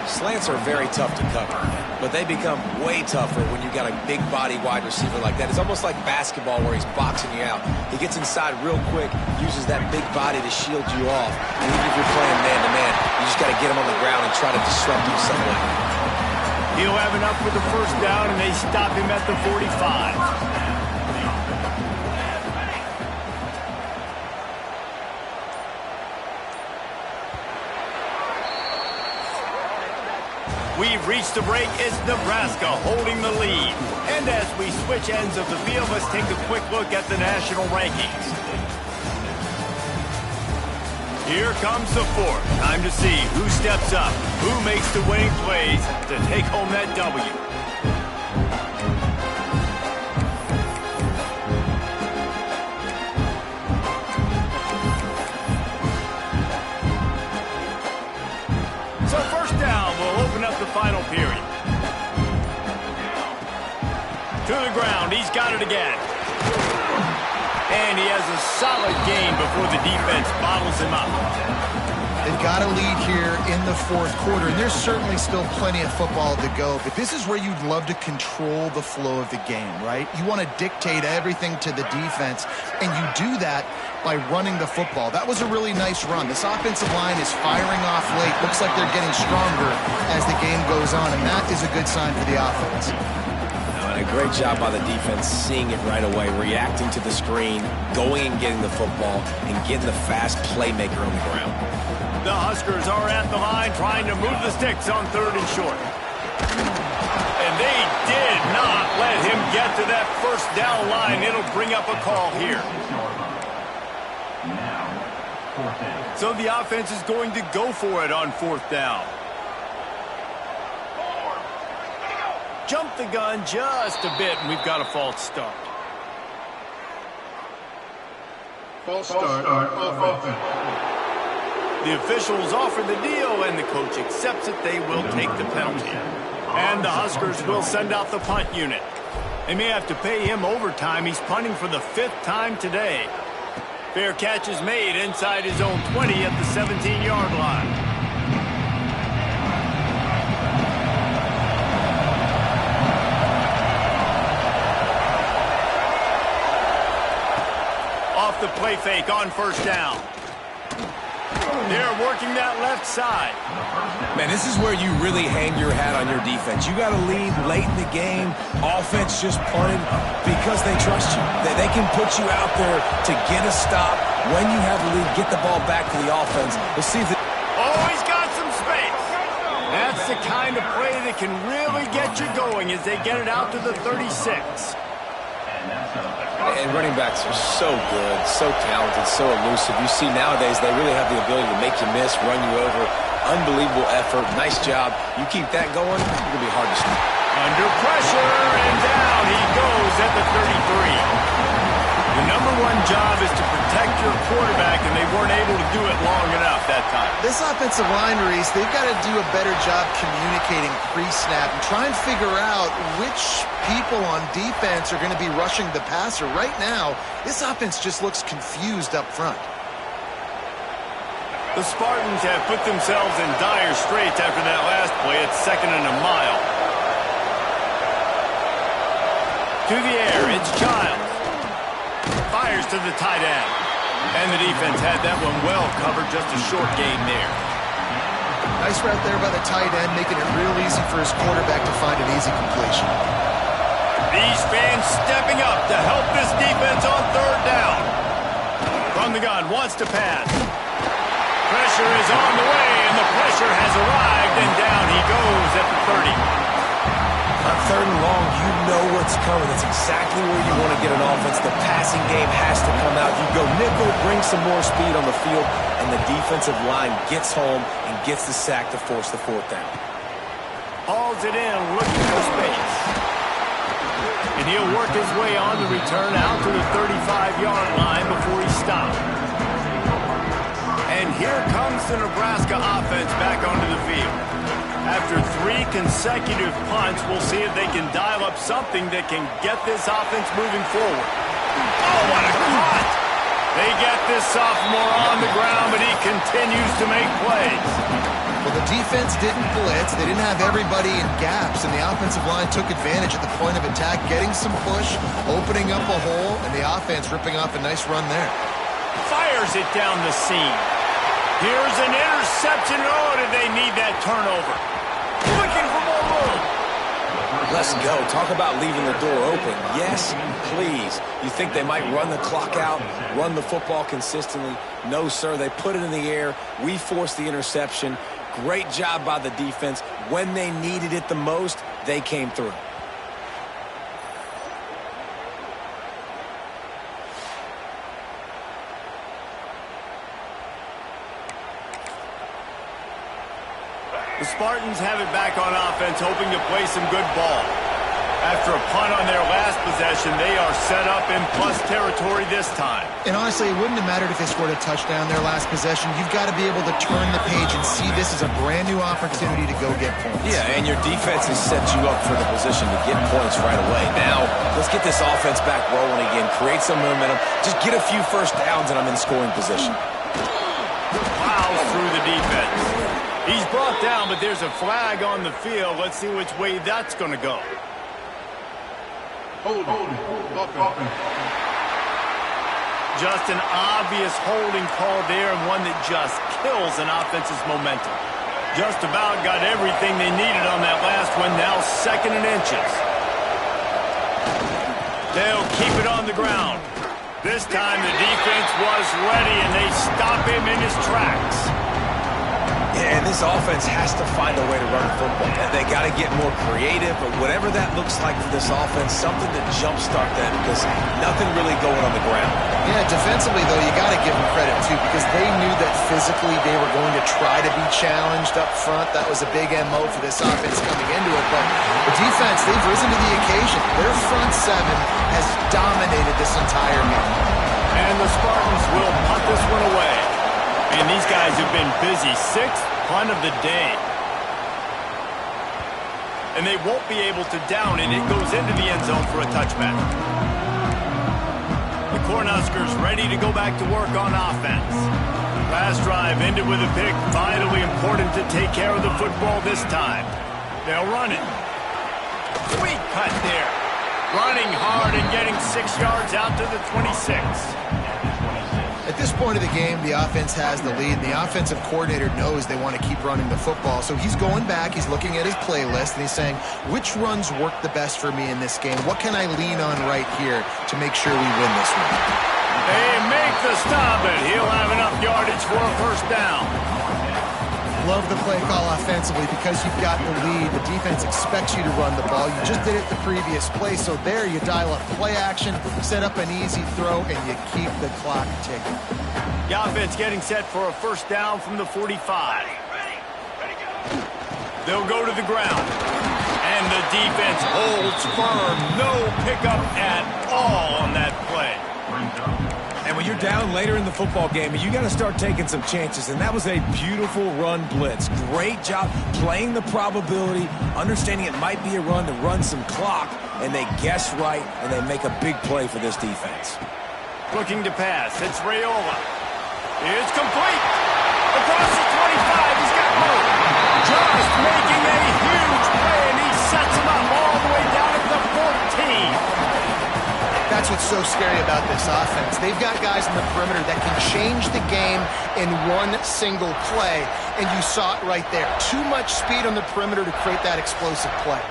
Slants are very tough to cover, but they become way tougher when you got a big body wide receiver like that. It's almost like basketball where he's boxing you out. He gets inside real quick, uses that big body to shield you off. And even if you're playing man-to-man, you just got to get him on the ground and try to disrupt him some way. He'll have enough for the first down, and they stop him at the 45. We've reached the break. It's Nebraska holding the lead. And as we switch ends of the field, let's take a quick look at the national rankings. Here comes the 4th. Time to see who steps up, who makes the winning plays to take home that W. So first down, we'll open up the final period. To the ground, he's got it again. And he has a solid gain before the defense bottles him up. They've got a lead here in the 4th quarter, and there's certainly still plenty of football to go, but this is where you'd love to control the flow of the game, right? You want to dictate everything to the defense, and you do that by running the football. That was a really nice run. This offensive line is firing off late. Looks like they're getting stronger as the game goes on, and that is a good sign for the offense. A great job by the defense, seeing it right away, reacting to the screen, going and getting the football, and getting the fast playmaker on the ground. The Huskers are at the line trying to move the sticks on 3rd and short. And they did not let him get to that first down line. It'll bring up a call here. So the offense is going to go for it on 4th down. Jump the gun just a bit, and we've got a false start. False start off offense. The officials offer the deal, and the coach accepts it. They will take the penalty. And the Huskers will send out the punt unit. They may have to pay him overtime. He's punting for the 5th time today. Fair catch is made inside his own 20 at the 17-yard line. Off the play fake on first down. They're working that left side. Man, this is where you really hang your hat on your defense. You got to lead late in the game. Offense just punted because they trust you. They can put you out there to get a stop. When you have the lead, get the ball back to the offense. We'll see if the... Oh, he's got some space. That's the kind of play that can really get you going as they get it out to the 36. And running backs are so good, so talented, so elusive. You see nowadays they really have the ability to make you miss, run you over. Unbelievable effort. Nice job. You keep that going, it's going to be hard to stop. Under pressure, and down he goes at the 33. The number one job is to protect your quarterback, and they weren't able to do it long enough that time. This offensive line, Reese, they've got to do a better job communicating pre-snap and try and figure out which people on defense are going to be rushing the passer. Right now, this offense just looks confused up front. The Spartans have put themselves in dire straits after that last play at 2nd and a mile. To the air, it's Childs. Fires to the tight end. And the defense had that one well covered, just a short gain there. Nice route there by the tight end, making it real easy for his quarterback to find an easy completion. These fans stepping up to help this defense on third down. From the gun, wants to pass. Pressure is on the way, and the pressure has arrived, and down he goes at the 30. On 3rd and long, you know what's coming. That's exactly where you want to get an offense. The passing game has to come out. You go nickel, bring some more speed on the field, and the defensive line gets home and gets the sack to force the 4th down. Hauls it in, looking for space. And he'll work his way on the return out to the 35-yard line before he stops. And here comes the Nebraska offense back onto the field. After 3 consecutive punts, we'll see if they can dial up something that can get this offense moving forward. Oh, what a cut! They get this sophomore on the ground, but he continues to make plays. Well, the defense didn't blitz. They didn't have everybody in gaps, and the offensive line took advantage at the point of attack, getting some push, opening up a hole, and the offense ripping off a nice run there. Fires it down the seam. Here's an interception. Oh, did they need that turnover? Looking for more room. Let's go. Talk about leaving the door open. Yes, please. You think they might run the clock out, run the football consistently? No, sir. They put it in the air. We forced the interception. Great job by the defense. When they needed it the most, they came through. The Spartans have it back on offense, hoping to play some good ball. After a punt on their last possession, they are set up in plus territory this time. And honestly, it wouldn't have mattered if they scored a touchdown their last possession. You've got to be able to turn the page and see this as a brand new opportunity to go get points. Yeah, and your defense has set you up for the position to get points right away. Now, let's get this offense back rolling again, create some momentum, just get a few first downs, and I'm in scoring position. Plows through the defense. He's brought down, but there's a flag on the field. Let's see which way that's going to go. Hold. Just an obvious holding call there, and one that just kills an offense's momentum. Just about got everything they needed on that last one. Now 2nd and inches. They'll keep it on the ground. This time the defense was ready, and they stop him in his tracks. Yeah, and this offense has to find a way to run the football. They got to get more creative, but whatever that looks like for this offense, something to jumpstart them because nothing really going on the ground. Yeah, defensively, though, you got to give them credit, too, because they knew that physically they were going to try to be challenged up front. That was a big MO for this offense coming into it, but the defense, they've risen to the occasion. Their front 7 has dominated this entire game. And the Spartans will punt this one away. And these guys have been busy. 6th punt of the day. And they won't be able to down it. It goes into the end zone for a touchback. The Cornhuskers ready to go back to work on offense. Last drive ended with a pick. Vitally important to take care of the football this time. They'll run it. Sweet cut there. Running hard and getting 6 yards out to the 26. At this point of the game, the offense has the lead, and the offensive coordinator knows they want to keep running the football. So he's going back, he's looking at his playlist, and he's saying, which runs work the best for me in this game? What can I lean on right here to make sure we win this one? They make the stop, and he'll have enough yardage for a first down. Love the play call offensively because you've got the lead. The defense expects you to run the ball. You just did it the previous play, so there you dial up play action, set up an easy throw, and you keep the clock ticking. The offense getting set for a first down from the 45. They'll go to the ground. And the defense holds firm. No pickup at all on that play. And when you're down later in the football game, you got to start taking some chances. And that was a beautiful run blitz. Great job playing the probability, understanding it might be a run to run some clock, and they guess right, and they make a big play for this defense. Looking to pass. It's Raiola. It's complete. Across the 25. He's got room. Just making a huge play, and he sets him up all the way down at the 14. That's what's so scary about this offense. They've got guys in the perimeter that can change the game in one single play, and you saw it right there. Too much speed on the perimeter to create that explosive play.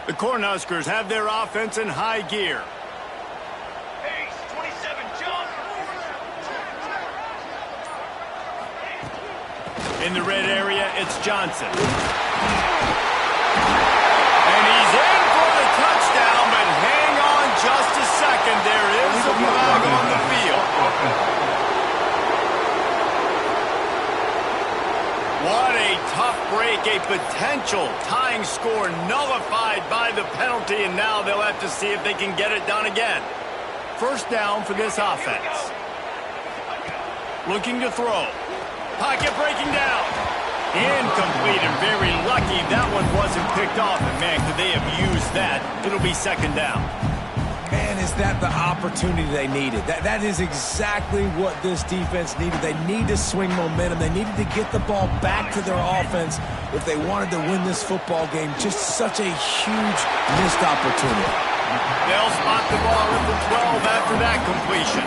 The Cornhuskers have their offense in high gear. Pace, 27, jump. In the red area, it's Johnson. And he's in for the touchdown, but hang on just a second. There is a flag on the field. What a tough break, a potential tying score nullified by the penalty, and now they'll have to see if they can get it done again. First down for this offense. Looking to throw. Pocket breaking down. Incomplete and very lucky that one wasn't picked off, and man, could they have used that. It'll be second down. Man, is that the opportunity they needed? That is exactly what this defense needed. They need to swing momentum. They needed to get the ball back to their offense if they wanted to win this football game. Just such a huge missed opportunity. They'll spot the ball at the 12 after that completion.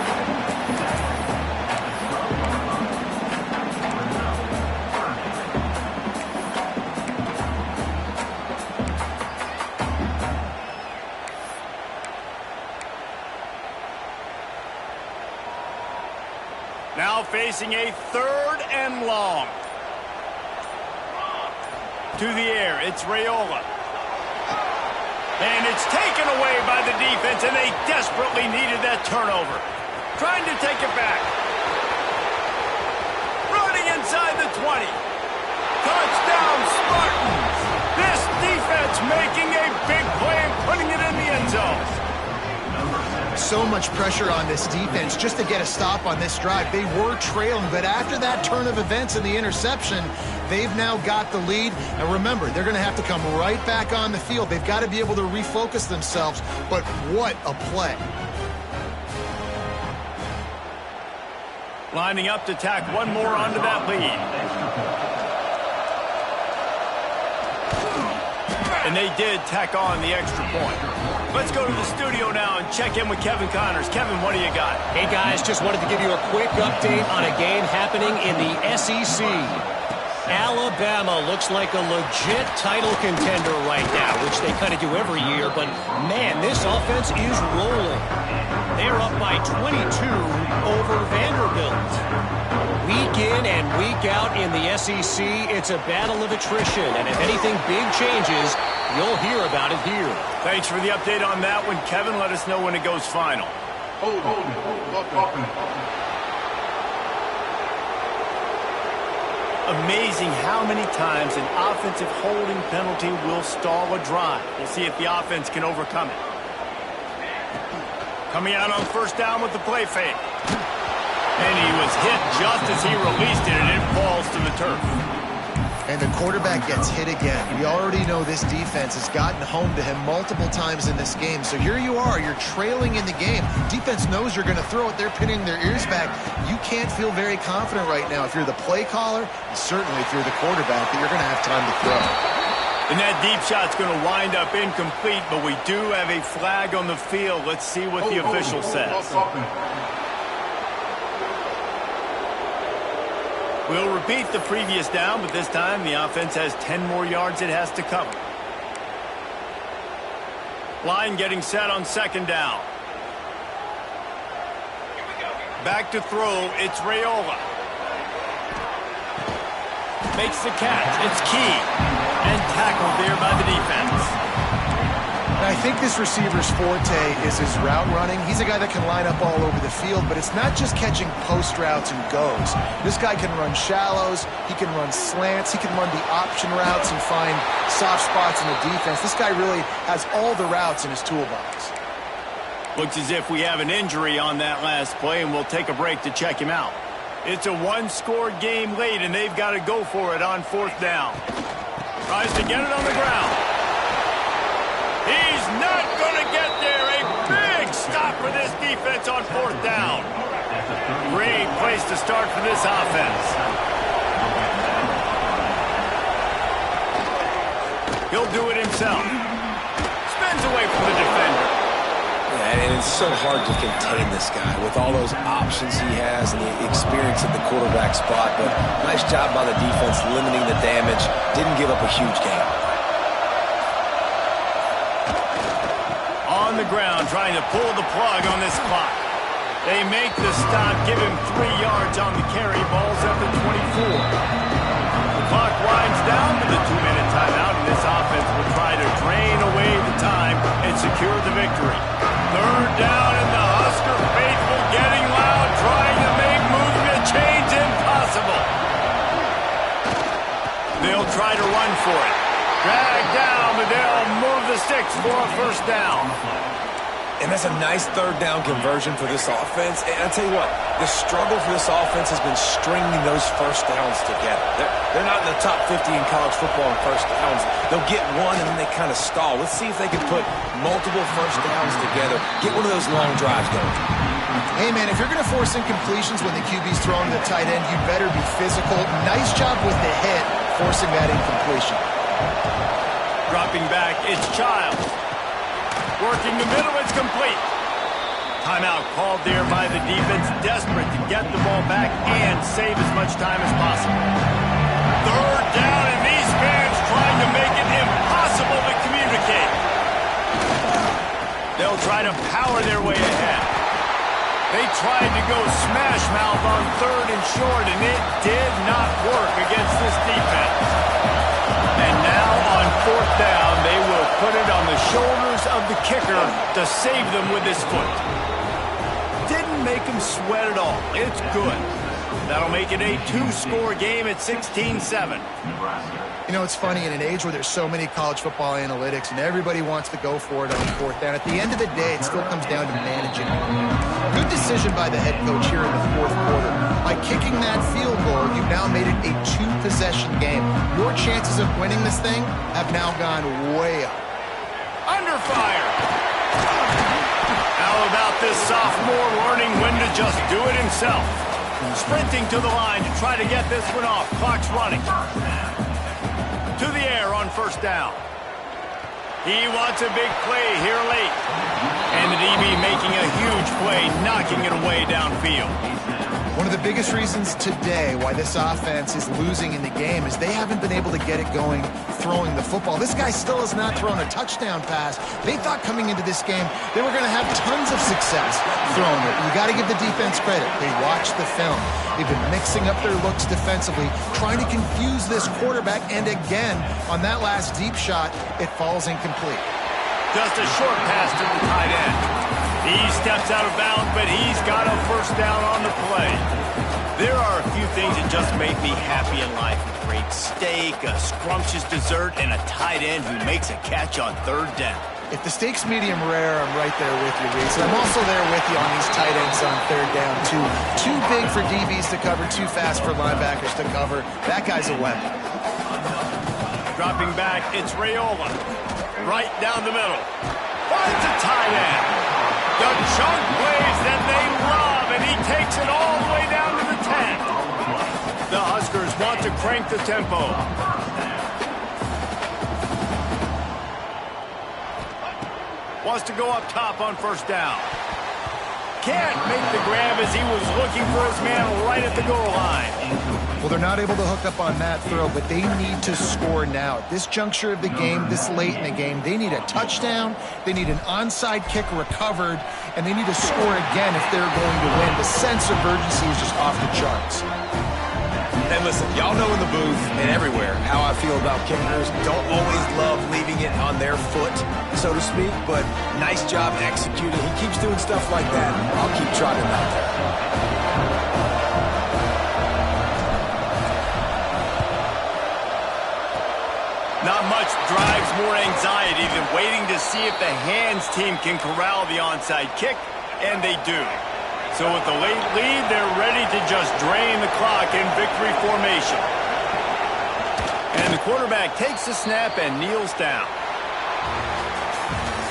Now facing a third and long. To the air, it's Raiola. And it's taken away by the defense, and they desperately needed that turnover. Trying to take it back. Running inside the 20. Touchdown, Spartans! This defense making a big play and putting it in the end zone. So much pressure on this defense just to get a stop on this drive. They were trailing, but after that turn of events and the interception, they've now got the lead. And remember, they're going to have to come right back on the field. They've got to be able to refocus themselves, but what a play. Lining up to tack one more onto that lead. And they did tack on the extra point. Let's go to the studio now and check in with Kevin Connors. Kevin, what do you got? Hey, guys, just wanted to give you a quick update on a game happening in the SEC. Alabama looks like a legit title contender right now, which they kind of do every year, but, man, this offense is rolling. They're up by 22 over Vanderbilt. Week in and week out in the SEC, it's a battle of attrition, and if anything big changes, you'll hear about it here. Thanks for the update on that one, Kevin. Let us know when it goes final. Amazing how many times an offensive holding penalty will stall a drive. We'll see if the offense can overcome it. Coming out on first down with the play fake. And he was hit just as he released it, and it falls to the turf. And the quarterback gets hit again. We already know this defense has gotten home to him multiple times in this game. So here you are, you're trailing in the game. Defense knows you're going to throw it. They're pinning their ears back. You can't feel very confident right now if you're the play caller, and certainly if you're the quarterback, that you're going to have time to throw. And that deep shot's going to wind up incomplete, but we do have a flag on the field. Let's see what the official says. We'll repeat the previous down, but this time the offense has 10 more yards it has to cover. Line getting set on second down. Back to throw, it's Raiola. Makes the catch, it's Key. And tackled there by the defense. I think this receiver's forte is his route running. He's a guy that can line up all over the field, but it's not just catching post routes and goes. This guy can run shallows, he can run slants, he can run the option routes and find soft spots in the defense. This guy really has all the routes in his toolbox. Looks as if we have an injury on that last play, and we'll take a break to check him out. It's a one-score game late, and they've got to go for it on fourth down. Tries to get it on the ground. He's not going to get there. A big stop for this defense on fourth down. Great place to start for this offense. He'll do it himself. Spins away from the defender. Yeah, and it's so hard to contain this guy with all those options he has and the experience at the quarterback spot. But nice job by the defense limiting the damage. Didn't give up a huge game. On the ground, trying to pull the plug on this clock. They make the stop, give him 3 yards on the carry. Ball's up at 24. The clock winds down to the 2-minute timeout, and this offense will try to drain away the time and secure the victory. Third down, and the Husker faithful getting loud, trying to make movement change impossible. They'll try to run for it. Drag down, but they'll move the sticks for a first down. And that's a nice third down conversion for this offense. And I'll tell you what, the struggle for this offense has been stringing those first downs together. They're not in the top 50 in college football in first downs. They'll get one and then they kind of stall. Let's see if they can put multiple first downs together. Get one of those long drives going. Hey, man, if you're going to force incompletions when the QB's throwing to the tight end, you better be physical. Nice job with the hit, forcing that incompletion. Dropping back, it's Childs. Working the middle, it's complete. Timeout called there by the defense, desperate to get the ball back and save as much time as possible. Third down, and these fans trying to make it impossible to communicate. They'll try to power their way ahead. They tried to go smash mouth on third and short, and it did not work against this defense. And now on fourth down, they will put it on the shoulders of the kicker to save them with his foot. Didn't make him sweat at all. It's good. That'll make it a 2-score game at 16-7. You know, it's funny, in an age where there's so many college football analytics and everybody wants to go for it on fourth down, at the end of the day, it still comes down to managing. Good decision by the head coach here in the fourth quarter. By kicking that field goal, you've now made it a 2-possession game. Your chances of winning this thing have now gone way up. Under fire. How about this sophomore learning when to just do it himself? Sprinting to the line to try to get this one off. Clock's running. To the air on first down. He wants a big play here late. And the DB making a huge play, knocking it away downfield. One of the biggest reasons today why this offense is losing in the game is they haven't been able to get it going throwing the football. This guy still has not thrown a touchdown pass. They thought coming into this game they were going to have tons of success throwing it. You got to give the defense credit. They watched the film. They've been mixing up their looks defensively, trying to confuse this quarterback, and again, on that last deep shot, it falls incomplete. Just a short pass to the tight end. He's steps out of bounds, but he's got a first down on the play. There are a few things that just make me happy in life. A great steak, a scrumptious dessert, and a tight end who makes a catch on third down. If the steak's medium rare, I'm right there with you, Reese. I'm also there with you on these tight ends on third down, too. Too big for DBs to cover, too fast for linebackers to cover. That guy's a weapon. Dropping back, it's Raiola. Right down the middle. Finds a tight end. The chunk plays that they love, and he takes it all the way down to the 10. The Huskers want to crank the tempo. Wants to go up top on first down. Can't make the grab as he was looking for his man right at the goal line. Well, they're not able to hook up on that throw, but they need to score now. At this juncture of the game, this late in the game, they need a touchdown, they need an onside kick recovered, and they need to score again if they're going to win. The sense of urgency is just off the charts. And listen, y'all know in the booth and everywhere how I feel about kickers. Don't always love leaving it on their foot, so to speak, but nice job executing. He keeps doing stuff like that. I'll keep trotting him out there. Not much drives more anxiety than waiting to see if the hands team can corral the onside kick, and they do. So with the late lead, they're ready to just drain the clock in victory formation. And the quarterback takes the snap and kneels down.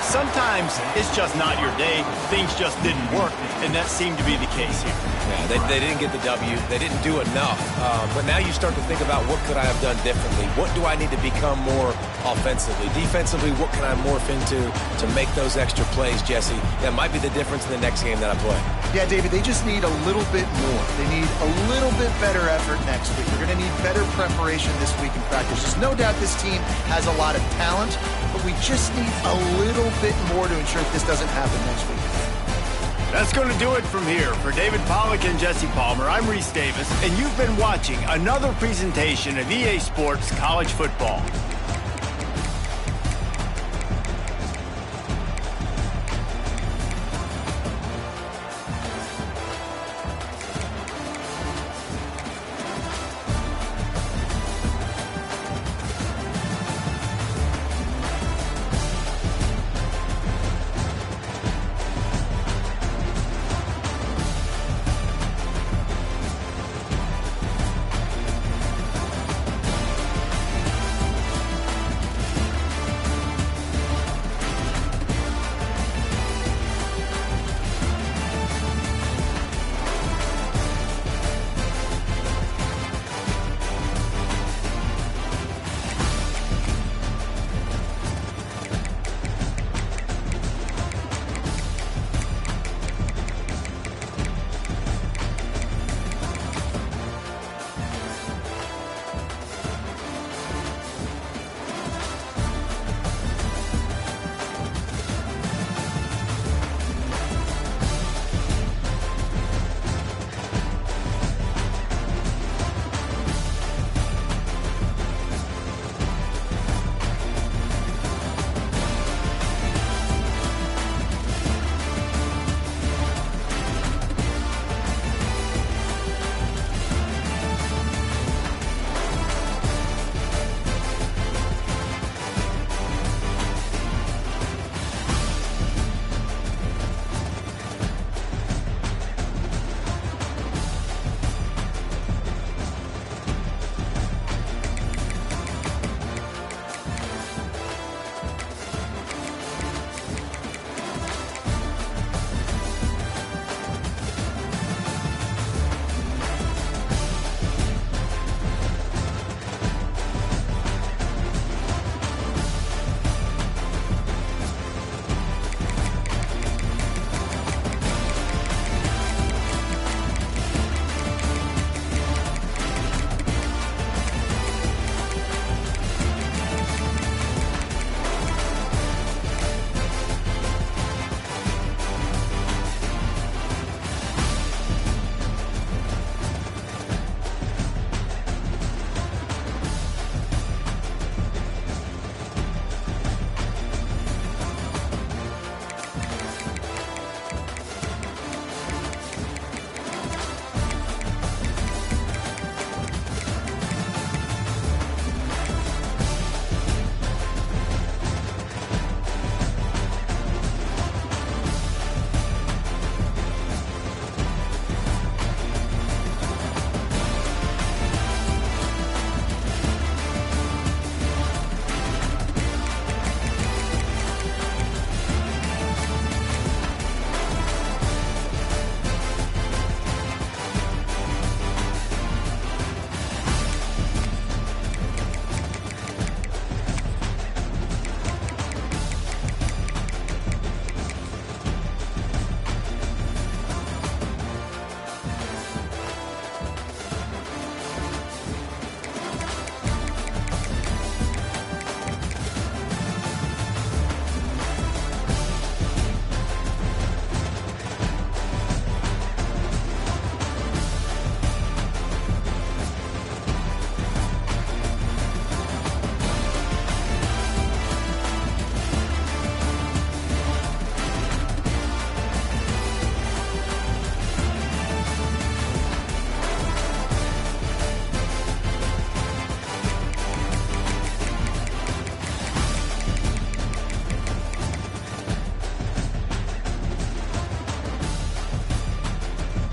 Sometimes it's just not your day. Things just didn't work, and that seemed to be the case here. Yeah, they didn't get the W. They didn't do enough. But now you start to think about what could I have done differently? What do I need to become more offensively? Defensively, what can I morph into to make those extra plays, Jesse? That might be the difference in the next game that I play. Yeah, David, they just need a little bit more. They need a little bit better effort next week. They're going to need better preparation this week in practice. There's no doubt this team has a lot of talent, but we just need a little bit more to ensure that this doesn't happen next week. That's going to do it from here. For David Pollack and Jesse Palmer, I'm Reese Davis, and you've been watching another presentation of EA Sports College Football.